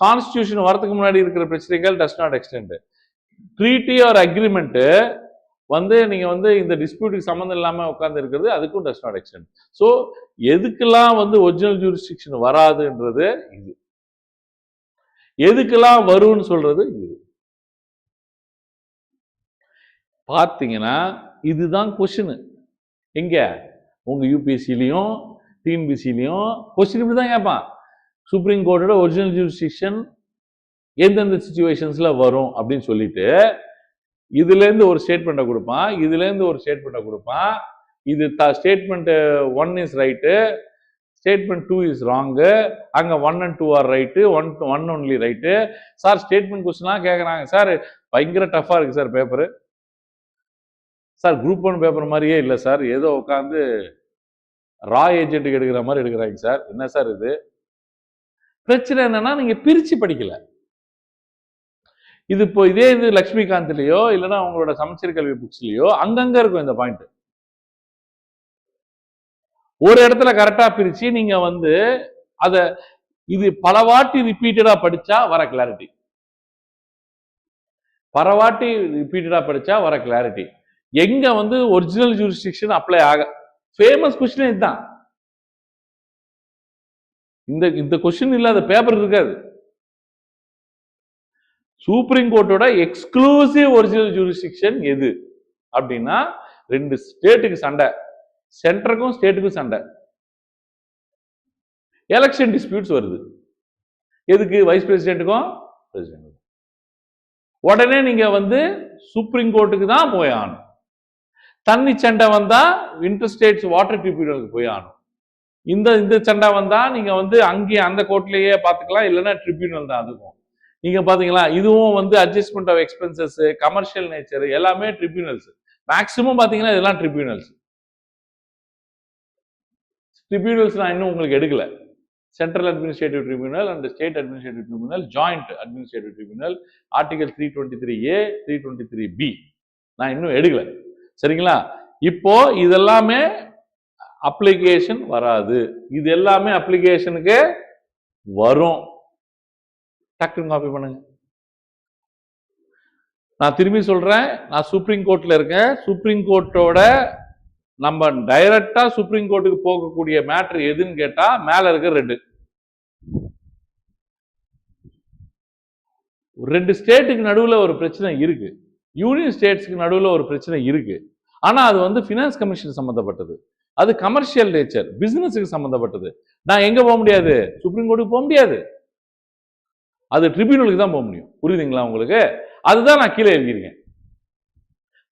கான்ஸ்டியூஷன் வரதுக்கு முன்னாடி இருக்கிற பிரச்சனைகள் does not extend, treaty or agreement வந்து நீங்க வந்து இந்த டிஸ்பியூட்டுக்கு சம்மந்தம் இல்லாம உட்கார்ந்து இருக்கிறது அதுக்கும் டஸ் நாட் எக்ஸ்டெண்ட். ஸோ எதுக்கெல்லாம் வந்து ஒரிஜினல் ஜூரிஸ்டிக்ஷன் வராதுன்றது இது, எதுக்கெல்லாம் வரும்னு சொல்றது இது. பார்த்தீங்கன்னா இதுதான் கொஸ்டின். எங்க உங்க யூபிஎஸ்சிலையும் டிஎன்பிசிலையும் கொஸ்டின் இப்படி தான் கேட்பான். சுப்ரீம் கோர்ட்டோட ஒரிஜினல் ஜூரிஸ்டிக்ஷன் எந்தெந்த சிச்சுவேஷன்ஸ்ல வரும் அப்படின்னு சொல்லிட்டு இதுலேருந்து ஒரு ஸ்டேட்மெண்ட்டை கொடுப்பான், இதுலேருந்து ஒரு ஸ்டேட்மெண்ட்டை கொடுப்பான். இது statement 1 is right, statement 2 is wrong, அங்கே 1 and 2 are right, 1 only right. Sir statement கொஸ்டின்லாம் கேட்குறாங்க சார், பயங்கர டஃப்பாக இருக்குது sir paper sir, group 1 paper மாதிரியே இல்லை சார், ஏதோ உட்காந்து ரா ஏஜென்ட்டுக்கு எடுக்கிற மாதிரி எடுக்கிறாங்க சார், என்ன சார் இது? பிரச்சனை என்னன்னா நீங்க பிரிச்சு படிக்கல. இது இப்போ இதே இது லட்சுமிகாந்த்லயோ இல்லைன்னா அவங்களோட சமச்சீர் கல்வி புக்ஸ்லயோ அங்கங்க இருக்கும் இந்த பாயிண்ட். ஒரு இடத்துல கரெக்டா பிரிச்சு நீங்க வந்து அத இது பலவாட்டி ரிப்பீட்டடா படிச்சா வர கிளாரிட்டி, பலவாட்டி ரிப்பீட்டடா படிச்சா வர கிளாரிட்டி. எங்க வந்து ஒரிஜினல் ஜூரிஸ்டிக்ஷன் அப்ளை ஆக ஃபேமஸ் கொஸ்டின் இதுதான். இந்த கொஸ்டின் இல்லாத பேப்பர் இருக்காது. சுப்ரீம் கோர்ட்டோட எக்ஸ்க்ளூசிவ் ஒரிஜினல் ஜூரிஸ்டிக்ஷன் எது அப்படின்னா 2 ஸ்டேட்டுக்கு சண்டை, சென்டருக்கும் ஸ்டேட்டுக்கும் சண்டை, எலெக்ஷன் டிஸ்பியூட்ஸ் வருது. எதுக்கு? வைஸ் பிரசிடென்ட்டுக்கும் பிரசிடென்ட். உடனே நீங்க வந்து சுப்ரீம் கோர்ட்டுக்கு தான் போய் ஆகணும். தண்ணி சண்டை வந்தா இன்டர் ஸ்டேட்ஸ் வாட்டர் ட்ரிபியூனலுக்கு போய் ஆகணும். இந்த சண்டை வந்தா நீங்க வந்து அங்கேயே அந்த கோர்ட்லயே பாத்துக்கலாம், இல்லைன்னா ட்ரிபியூனல் தான். அதுக்கும் நீங்க பாத்தீங்களா, இதுவும் வந்து adjustment of expenses, commercial nature எல்லாமே ட்ரிபியூனல்ஸ். மேக்சிமம் பாத்தீங்கன்னா இதெல்லாம் ட்ரிபியூனல்ஸ். ட்ரிபியூனல்ஸ் நான் இன்னும் உங்களுக்கு எடுக்கல. Central administrative tribunal and state administrative tribunal, joint administrative tribunal, article 323A 323B நான் இன்னும் எடுக்கல. சரிங்களா? இப்போ இதெல்லாமே அப்ளிகேஷன் வராது, இது எல்லாமே அப்ளிகேஷனுக்கு வரும். டக்குன்னு காப்பி பண்ணுங்க. நான் திரும்பி சொல்றேன், நான் சுப்ரீம் கோர்ட்ல இருக்கேன். சுப்ரீம் கோர்ட்டோட நம்ம டைரக்டா சுப்ரீம் கோர்ட்டுக்கு போகக்கூடிய மேட்டர் எதுன்னு கேட்டா மேல இருக்க 2 ஸ்டேட்டுக்கு நடுவுல ஒரு பிரச்சனை இருக்கு, யூனியன் ஸ்டேட்ஸ்க்கு நடுவுல ஒரு பிரச்சனை இருக்கு. ஆனா அது வந்து பினான்ஸ் கமிஷன் சம்பந்தப்பட்டது, அது கமர்ஷியல் நேச்சர், பிசினஸுக்கு சம்பந்தப்பட்டது. நான் எங்க போக முடியாது? சுப்ரீம் கோர்ட்டுக்கு போக முடியாது, அது ட்ரிபியூனலுக்கு தான் போக முடியும். புரியுதுங்களா உங்களுக்கு? அதுதான் நான் கீழே எழுதியிருக்கேன்,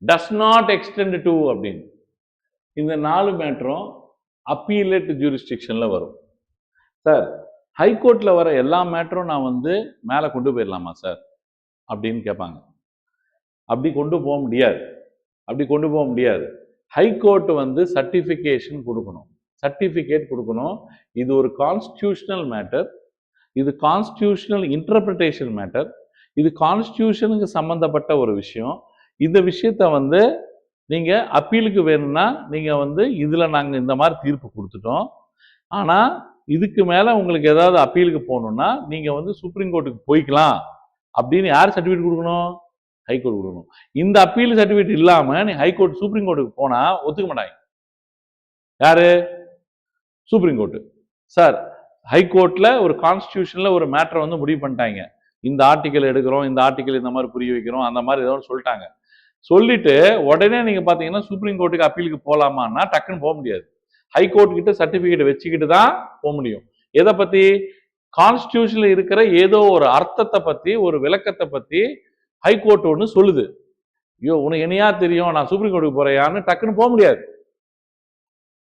டஸ் நாட் எக்ஸ்டெண்ட் டு அப்படின்னு. இந்த 4 மேட்டரும் அப்பீலேட் ஜூரிஸ்டிக்ஷன்ல வரும். சார் ஹைகோர்ட்ல வர எல்லா மேட்டரும் நான் வந்து மேல கொண்டு போயிடலாமா சார் அப்படின்னு கேட்பாங்க. அப்படி கொண்டு போக முடியாது, அப்படி கொண்டு போக முடியாது. ஹைகோர்ட் வந்து சர்டிபிகேஷன் கொடுக்கணும், சர்டிபிகேட் கொடுக்கணும். இது ஒரு கான்ஸ்டிடியூஷனல் மேட்டர், இது கான்ஸ்டிடியூஷனல் இன்டர்பிரிட்டேஷன் மேட்டர், இது கான்ஸ்டிடியூஷனுக்கு சம்பந்தப்பட்ட ஒரு விஷயம். இந்த விஷயத்த வந்து நீங்க அப்பீலுக்கு வேணும்னா நீங்க வந்து இதுல நாங்க இந்த மாதிரி தீர்ப்பு கொடுத்துட்டோம், ஆனா இதுக்கு மேல உங்களுக்கு ஏதாவது அப்பீலுக்கு போகணும்னா நீங்க வந்து சுப்ரீம் கோர்ட்டுக்கு போய்க்கலாம் அப்படின்னு யார் சர்டிபிகேட் கொடுக்கணும்? ஹைகோர்ட் கொடுக்கணும். இந்த அப்பீல் சர்டிபிகேட் இல்லாம நீ ஹைகோர்ட் சுப்ரீம் கோர்ட்டுக்கு போனா ஒத்துக்க மாட்டாங்க. யாரு? Supreme court. சார் ஹைகோர்ட்ல ஒரு கான்ஸ்டிடியூஷன்ல ஒரு மேட்டரை வந்து முடிவு பண்ணிட்டாங்க, இந்த ஆர்டிக்கல் எடுக்கிறோம், இந்த ஆர்டிக்கல் இந்த மாதிரி புரிய வைக்கிறோம், அந்த மாதிரி ஏதோ சொல்லிட்டாங்க. சொல்லிட்டு உடனே நீங்க பாத்தீங்கன்னா சுப்ரீம் கோர்ட்டுக்கு அப்பீலுக்கு போலாமான்னா டக்குன்னு போக முடியாது. ஹைகோர்ட் கிட்ட சர்டிபிகேட் வச்சுக்கிட்டு தான் போக முடியும். எதை பத்தி? கான்ஸ்டிடியூஷன்ல இருக்கிற ஏதோ ஒரு அர்த்தத்தை பத்தி, ஒரு விளக்கத்தை பத்தி ஹைகோர்ட் ஒன்று சொல்லுது. ஐயோ உனக்கு என்னையா தெரியும், நான் சுப்ரீம் கோர்ட்டுக்கு போறேயான்னு டக்குன்னு போக முடியாது.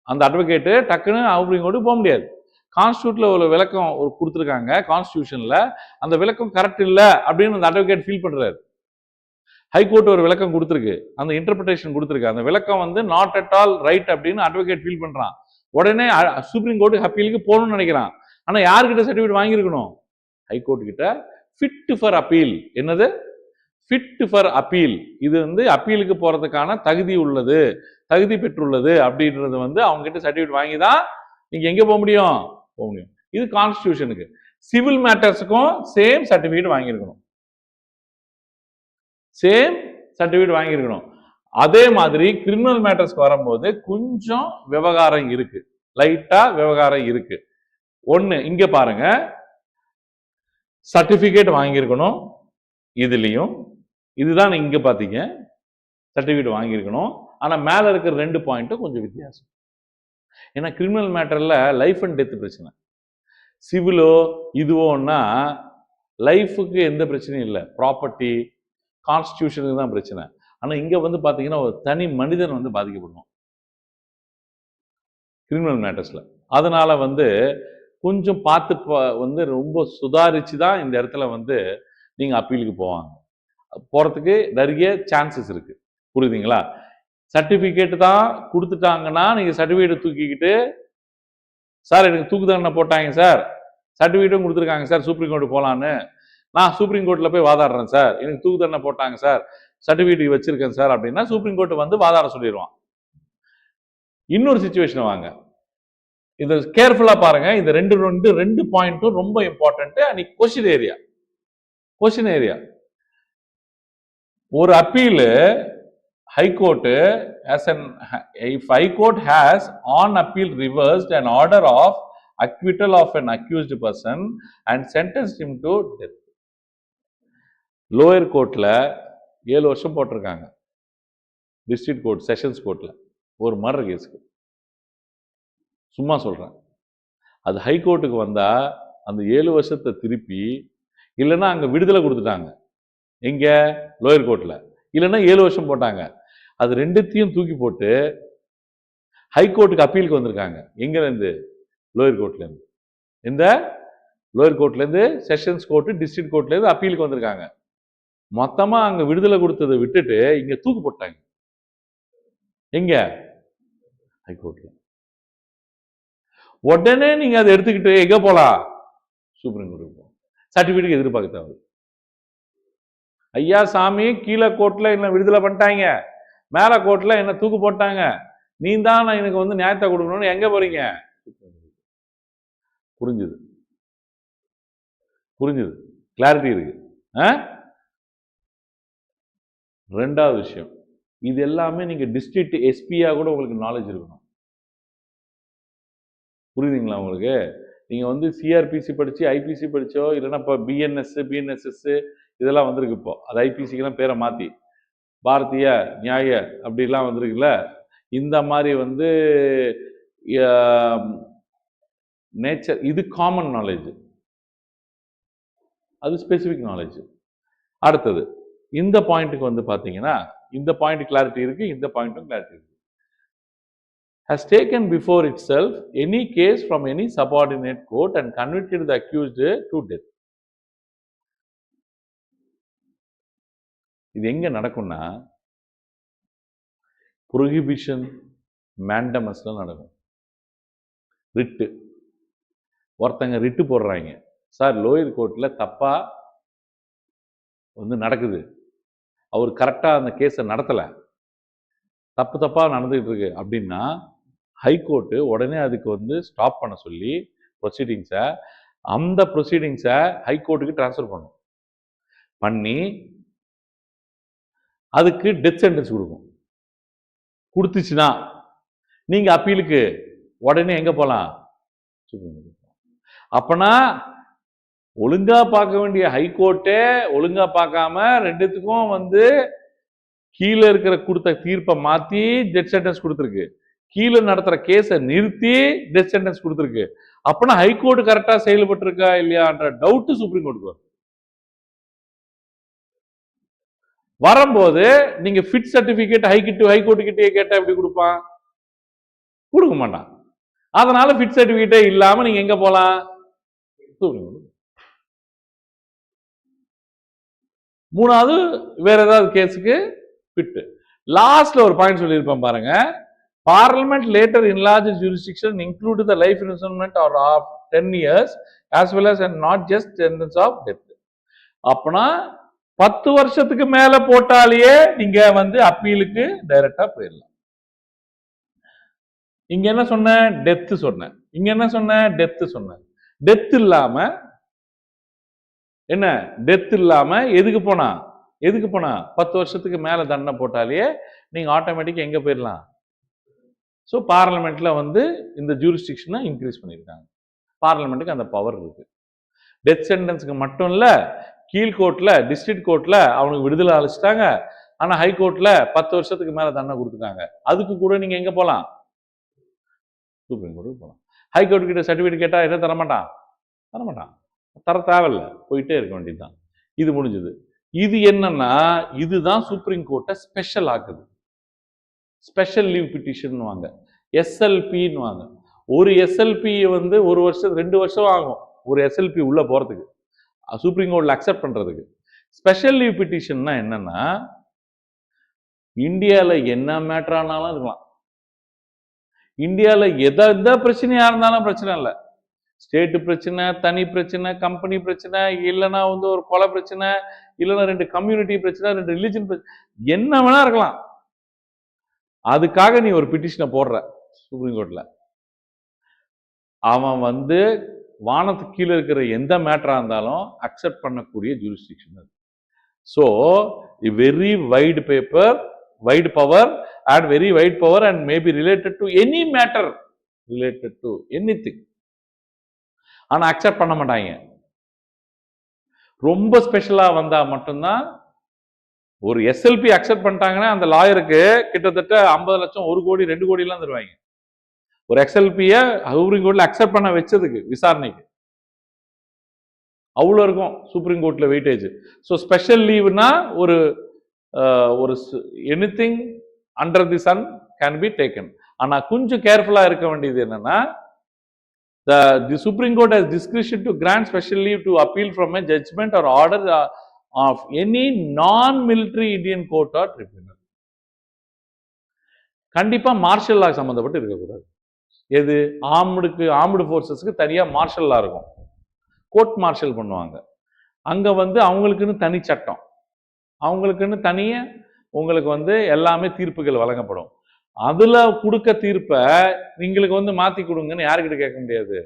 அந்த அட்வொகேட்டு டக்குன்னு சுப்ரீம் கோர்ட்டுக்கு போக முடியாது. கான்ஸ்டியூட்ல ஒரு விளக்கம் கொடுத்துருக்காங்க கான்ஸ்டியூஷன்ல, அந்த விளக்கம் கரெக்ட் இல்லை அப்படின்னு அந்த அட்வொகேட் ஃபீல் பண்றாரு. ஹைகோர்ட் ஒரு விளக்கம் கொடுத்துருக்கு, அந்த இன்டர்பிரிட்டேஷன் கொடுத்துருக்கு, அந்த விளக்கம் வந்து நாட் அட் ஆல் ரைட் அப்படின்னு அட்வொகேட் ஃபீல் பண்றான். உடனே சுப்ரீம் கோர்ட்டு அப்பீலுக்கு போகணும்னு நினைக்கிறான். ஆனா யார்கிட்ட சர்டிபிகேட் வாங்கியிருக்கணும்? ஹைகோர்ட் கிட்ட. Fit for appeal. என்னது? ஃபிட் ஃபார் அப்பீல், இது வந்து அப்பீலுக்கு போறதுக்கான தகுதி பெற்றுள்ளது அப்படின்றது வந்து அவங்க கிட்ட சர்டிஃபிகேட் வாங்கி தான் நீங்க எங்க போக முடியும். இது கான்ஸ்டிடியூஷனுக்கு. சிவில் மேட்டர்ஸுக்கும் சேம் சர்டிஃபிகேட் வாங்கியிருக்கணும். அதே மாதிரி கிரிமினல் மேட்டர்ஸ்க்கு வரும்போது கொஞ்சம் விவகாரம் இருக்கு, லைட்டா விவகாரம் இருக்கு. ஒண்ணு இங்க பாருங்க, சர்டிபிகேட் வாங்கியிருக்கணும். இதுலயும் இதுதான் இங்க பாத்தீங்க, சர்டிபிகேட் வாங்கியிருக்கணும். ஆனா மேல இருக்கிற 2 பாயிண்ட்டும் கொஞ்சம் வித்தியாசம். ஏன்னா கிரிமினல் மேட்டர்ல லைஃப் அண்ட் டெத் பிரச்சனை, சிவிலோ இதுவோன்னா லைஃபுக்கு எந்த பிரச்சனையும் இல்லை, ப்ராப்பர்ட்டி கான்ஸ்டிடியூஷனுக்கு தான் பிரச்சனை. ஆனா இங்க வந்து பாத்தீங்கன்னா ஒரு தனி மனிதன் வந்து பாதிக்கப்படுவோம் கிரிமினல் மேட்டர்ஸ்ல. அதனால வந்து கொஞ்சம் பார்த்து வந்து ரொம்ப சுதாரிச்சு தான் இந்த இடத்துல வந்து நீங்க அப்பீலுக்கு போறதுக்கு நிறைய சான்சஸ் இருக்கு. புரியுதுங்களா? சர்டிபிகேட் தான் கொடுத்துட்டாங்கன்னா நீங்க சர்டிபிகேட் தூக்கிக்கிட்டு, சார் எனக்கு தூக்கு தண்டனை போட்டாங்க சார், சர்டிபிகேட்டும் கொடுத்துருக்காங்க சார், சுப்ரீம் கோர்ட்டு போகலான்னு, நான் சுப்ரீம் கோர்ட்ல போய் வாதாடுறேன் சார், எனக்கு தூக்கு தண்டனை போட்டாங்க சார், சர்டிபிகேட் வச்சிருக்கேன் சார் அப்படின்னா சுப்ரீம் கோர்ட் வந்து வாதாட சொல்லிடுவான். இன்னொரு சிச்சுவேஷன் வாங்க, இது கேர்ஃபுல்லா பாருங்க. இந்த ரெண்டு பாயிண்ட்டும் ரொம்ப இம்பார்ட்டன்ட். அண்ட் கொஸ்டின் ஏரியா ஒரு appeal high court if High Court has on appeal reversed an order of acquittal of an accused person and sentenced him to death. Lower கோர்ட்ல 7 வருஷம் போட்டிருக்காங்க, டிஸ்ட்ரிக்ட் கோர்ட் செஷன்ஸ் கோர்ட்ல ஒரு மர்டர் கேஸ்க்கு. சும்மா சொல்றேன். அது ஹைகோர்ட்டுக்கு வந்தா அந்த 7 வருஷத்தை திருப்பி, இல்லைன்னா அங்க விடுதலை கொடுத்துட்டாங்க எங்க லோயர் கோர்ட்ல, இல்லைன்னா 7 வருஷம் போட்டாங்க. அது ரெண்டுத்தையும் தூக்கி போட்டு ஹைகோர்ட்டுக்கு அப்பீலுக்கு வந்திருக்காங்க. எங்க இருந்து? லோயர் கோர்ட்ல இருந்து. இந்த லோயர் கோர்ட்ல இருந்து செஷன்ஸ் கோர்ட் டிஸ்ட்ரிக்ட் கோர்ட்ல இருந்து அப்பீலுக்கு வந்திருக்காங்க. மொத்தமா அங்க விடுதலை கொடுத்ததை விட்டுட்டு இங்க தூக்கு போட்டாங்க. எங்க? ஹைகோர்ட்ல. உடனே நீங்க அதை எடுத்துக்கிட்டு எங்க போலாம்? Supreme court. சர்டிபிகேட் எதிர்பார்க்க தேவை. ஐயா சாமி, கீழே கோர்ட்ல என்ன விடுதலை பண்ணிட்டாங்க, மேல கோர்ட்ல என்ன தூக்கு போட்டாங்க, நீ தான் எனக்கு வந்து நியாயத்தை கொடுக்கணும்னு எங்க போறீங்க? புரிஞ்சுது? கிளாரிட்டி இருக்கு. ரெண்டாவது விஷயம், இது எல்லாமே நீங்க டிஸ்ட்ரிக்ட் எஸ்பியா கூட உங்களுக்கு நாலேஜ் இருக்கணும். புரியுதுங்களா உங்களுக்கு? நீங்க வந்து சிஆர்பிசி படிச்சு ஐபிசி படிச்சோ, இல்லைன்னா இப்போ பிஎன்எஸ்எஸ் இதெல்லாம் வந்திருக்கு. இப்போ அது ஐபிசிக்கெல்லாம் பேரை மாத்தி பாரதிய நியாய அப்படிலாம் வந்திருக்குல்ல. இந்த மாதிரி வந்து நேச்சர், இது காமன் நாலேஜ், அது ஸ்பெசிபிக் நாலேஜ். அடுத்தது இந்த பாயிண்ட்டுக்கு வந்து பாத்தீங்கன்னா, இந்த பாயிண்ட் கிளாரிட்டி இருக்கு, இந்த பாயிண்ட்டும் கிளாரிட்டி இருக்கு. has taken before itself any case from any subordinate court and convicted the accused to death. இது எங்க நடக்கும்னா ப்ரொஹிபிஷன் மேண்டமஸ்ல நடக்கும். ரிட்டு, ஒருத்தங்க ரிட்டு போடுறாங்க, சார் லோயர் கோர்ட்ல தப்பா வந்து நடக்குது, அவர் கரெக்டா அந்த கேஸை நடத்தல, தப்பா நடந்துகிட்டு இருக்கு அப்படின்னா ஹைகோர்ட்டு உடனே அதுக்கு வந்து ஸ்டாப் பண்ண சொல்லி ப்ரொசீடிங்ஸை, அந்த ப்ரொசீடிங்ஸை ஹைகோர்ட்டுக்கு டிரான்ஸ்ஃபர் பண்ணி அதுக்கு டெத் சென்டென்ஸ் கொடுத்துச்சுன்னா நீங்க அப்பீலுக்கு உடனே எங்க போலாம்? அப்பனா ஒழுங்கா பார்க்க வேண்டிய ஹைகோர்ட்டே ஒழுங்கா பார்க்காம ரெண்டுத்துக்கும் வந்து கீழே இருக்கிற கொடுத்த தீர்ப்பை மாத்தி டெத் சென்டென்ஸ் கொடுத்துருக்கு, கீழே நடத்துற கேஸை நிறுத்தி டெத் சென்டென்ஸ் கொடுத்துருக்கு. அப்பனா ஹைகோர்ட் கரெக்டா செயல்பட்டு இருக்கா இல்லையான்ற டவுட் சுப்ரீம் கோர்ட்டுக்கு வரும்போது நீங்க ஃபிட் சர்டிபிகேட் ஹைகோர்ட்டு கிட்டே கேட்டா எப்படி கொடுப்பான்? கொடுக்க மாட்டான். அதனால ஃபிட் சர்டிபிகேட்டே இல்லாம நீங்க எங்க போலாம்? மூணாவது வேற ஏதாவது கேஸுக்கு ஃபிட். லாஸ்ட்ல ஒரு பாயிண்ட் சொல்லியிருப்பேன் பாருங்க, parliament later enlarged jurisdiction included the life imprisonment or of 10 years as well as and not just sentence of death. அப்பனா 10 வருஷத்துக்கு மேல போட்டாலேயே நீங்க வந்து அப்பீலுக்கு டைரக்டா போயிடலாம். இங்க என்ன சொன்ன, டெத் சொன்னேன். இங்க என்ன சொன்ன, டெத் சொன்னேன். டெத் இல்லாம என்ன, டெத் இல்லாம எதுக்கு போனா 10 வருஷத்துக்கு மேல தண்டனை போட்டாலேயே நீங்க ஆட்டோமேட்டிக்கா எங்க போயிடலாம். ஸோ பார்லிமெண்ட்ல வந்து இந்த ஜூரிஸ்டிக்ஷனை இன்க்ரீஸ் பண்ணியிருக்காங்க. பார்லிமெண்ட்டுக்கு அந்த பவர் இருக்கு. டெத் சென்டென்ஸுக்கு மட்டும் இல்ல, கீழ்கோர்ட்ல டிஸ்ட்ரிக்ட் கோர்ட்ல அவனுக்கு விடுதலை அளிச்சிட்டாங்க. ஆனா ஹைகோர்ட்ல 10 வருஷத்துக்கு மேல தண்டனை கொடுத்துட்டாங்க. அதுக்கு கூட நீங்க எங்க போலாம், சுப்ரீம் கோர்ட்டுக்கு போலாம். ஹைகோர்ட் கிட்ட சர்டிபிகேட் கேட்டா என்ன தரமாட்டான், தர தேவையில்ல, போயிட்டே இருக்க வேண்டியதுதான். இது முடிஞ்சது. இது என்னன்னா, இதுதான் சுப்ரீம் கோர்ட்டை ஸ்பெஷல் ஆக்குது. ஸ்பெஷல் லீவ் பிட்டிஷன் வாங்க, எஸ்எல்பின்னு வாங்க. ஒரு எஸ்எல்பி வந்து 1 வருஷம் 2 வருஷம் ஆகும் ஒரு எஸ்எல்பி உள்ள போறதுக்கு, சுப்ரீம் கோர்ட்ல அக்செப்ட் பண்றதுக்கு. ஸ்பெஷல் லீவ் பிட்டிஷன்னா என்னன்னா, இந்தியாவில் என்ன மேட்டர் ஆனாலும் இருக்கலாம். இந்தியாவில் எந்த பிரச்சனையா இருந்தாலும் பிரச்சனை இல்லை. ஸ்டேட் பிரச்சனை, தனி பிரச்சனை, கம்பெனி பிரச்சனை, இல்லைன்னா வந்து ஒரு கொலை பிரச்சனை, இல்லைன்னா 2 கம்யூனிட்டி பிரச்சனை, 2 ரிலிஜன் பிரச்சனை, என்ன வேணா இருக்கலாம். அதுக்காக நீ ஒரு பிட்டிஷனை போடுற சுப்ரீம் கோர்ட்ல, அவன் வந்து வானத்துக்கு கீழே இருக்கிற எந்த மேட்டரா இருந்தாலும் அக்செப்ட் பண்ணக்கூடிய ஜூரிஸ்டிக்ஷன் அது. So very white power and very wide power and may be related to any matter, related to anything. ஆனா அக்செப்ட் பண்ண மாட்டாங்க. ரொம்ப ஸ்பெஷலா வந்தா மட்டும்தான். ஒரு எஸ்எல்பி அக்செப்ட் பண்ணிட்டாங்கன்னா அந்த லாயருக்கு கிட்டத்தட்ட 50 லட்சம், 1 கோடி, 2 கோடி எல்லாம் தருவாங்க. ஒரு எக்ஸ்எல்பிய சுப்ரீம் கோர்ட்ல அக்செப்ட் பண்ண வச்சதுக்கு, விசாரணைக்கு அவ்வளோ இருக்கும் சுப்ரீம் கோர்ட்ல வெயிட்டேஜ். ஸோ ஸ்பெஷல் லீவ்னா ஒரு anything under the sun can be taken. ஆனா கொஞ்சம் கேர்ஃபுல்லா இருக்க வேண்டியது என்னன்னா, the Supreme Court has discretion to grant special leave to appeal from a judgment or order of any non-military Indian court or tribunal. கண்டிப்பா மார்ஷல் லா சம்பந்தப்பட்டு இருக்கக்கூடாது. எது, ஆர்ம்டு ஃபோர்ஸஸ்க்கு தனியா மார்ஷல் லா இருக்கும், கோர்ட் மார்ஷல் பண்ணுவாங்க. அங்க வந்து அவங்களுக்குன்னு தனி சட்டம், அவங்களுக்குன்னு தனியா உங்களுக்கு வந்து எல்லாமே தீர்ப்புகள் வழங்கப்படும். அதுல கொடுக்க தீர்ப்பை நீங்களுக்கு வந்து மாத்தி கொடுங்கன்னு யாருக்கிட்ட கேட்க முடியாது,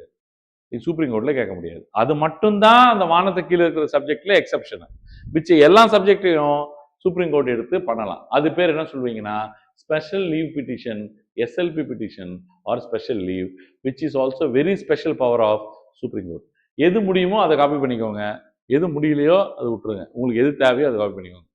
சுப்ரீம் கோர்ட்ல கேட்க முடியாது. அது மட்டும்தான் அந்த வானத்தை கீழே இருக்கிற சப்ஜெக்ட்ல எக்ஸப்ஷன். மிச்ச எல்லா சப்ஜெக்டையும் சுப்ரீம் கோர்ட் எடுத்து பண்ணலாம். அது பேர் என்ன சொல்வீங்கன்னா, special leave petition, SLP petition or special leave, which is also very special power of supreme court. எது முடியுமோ அதை காப்பி பண்ணிக்கோங்க, எது முடியலையோ அதை விட்டுருங்க. உங்களுக்கு எது தேவையோ அதை காப்பி பண்ணிக்கோங்க.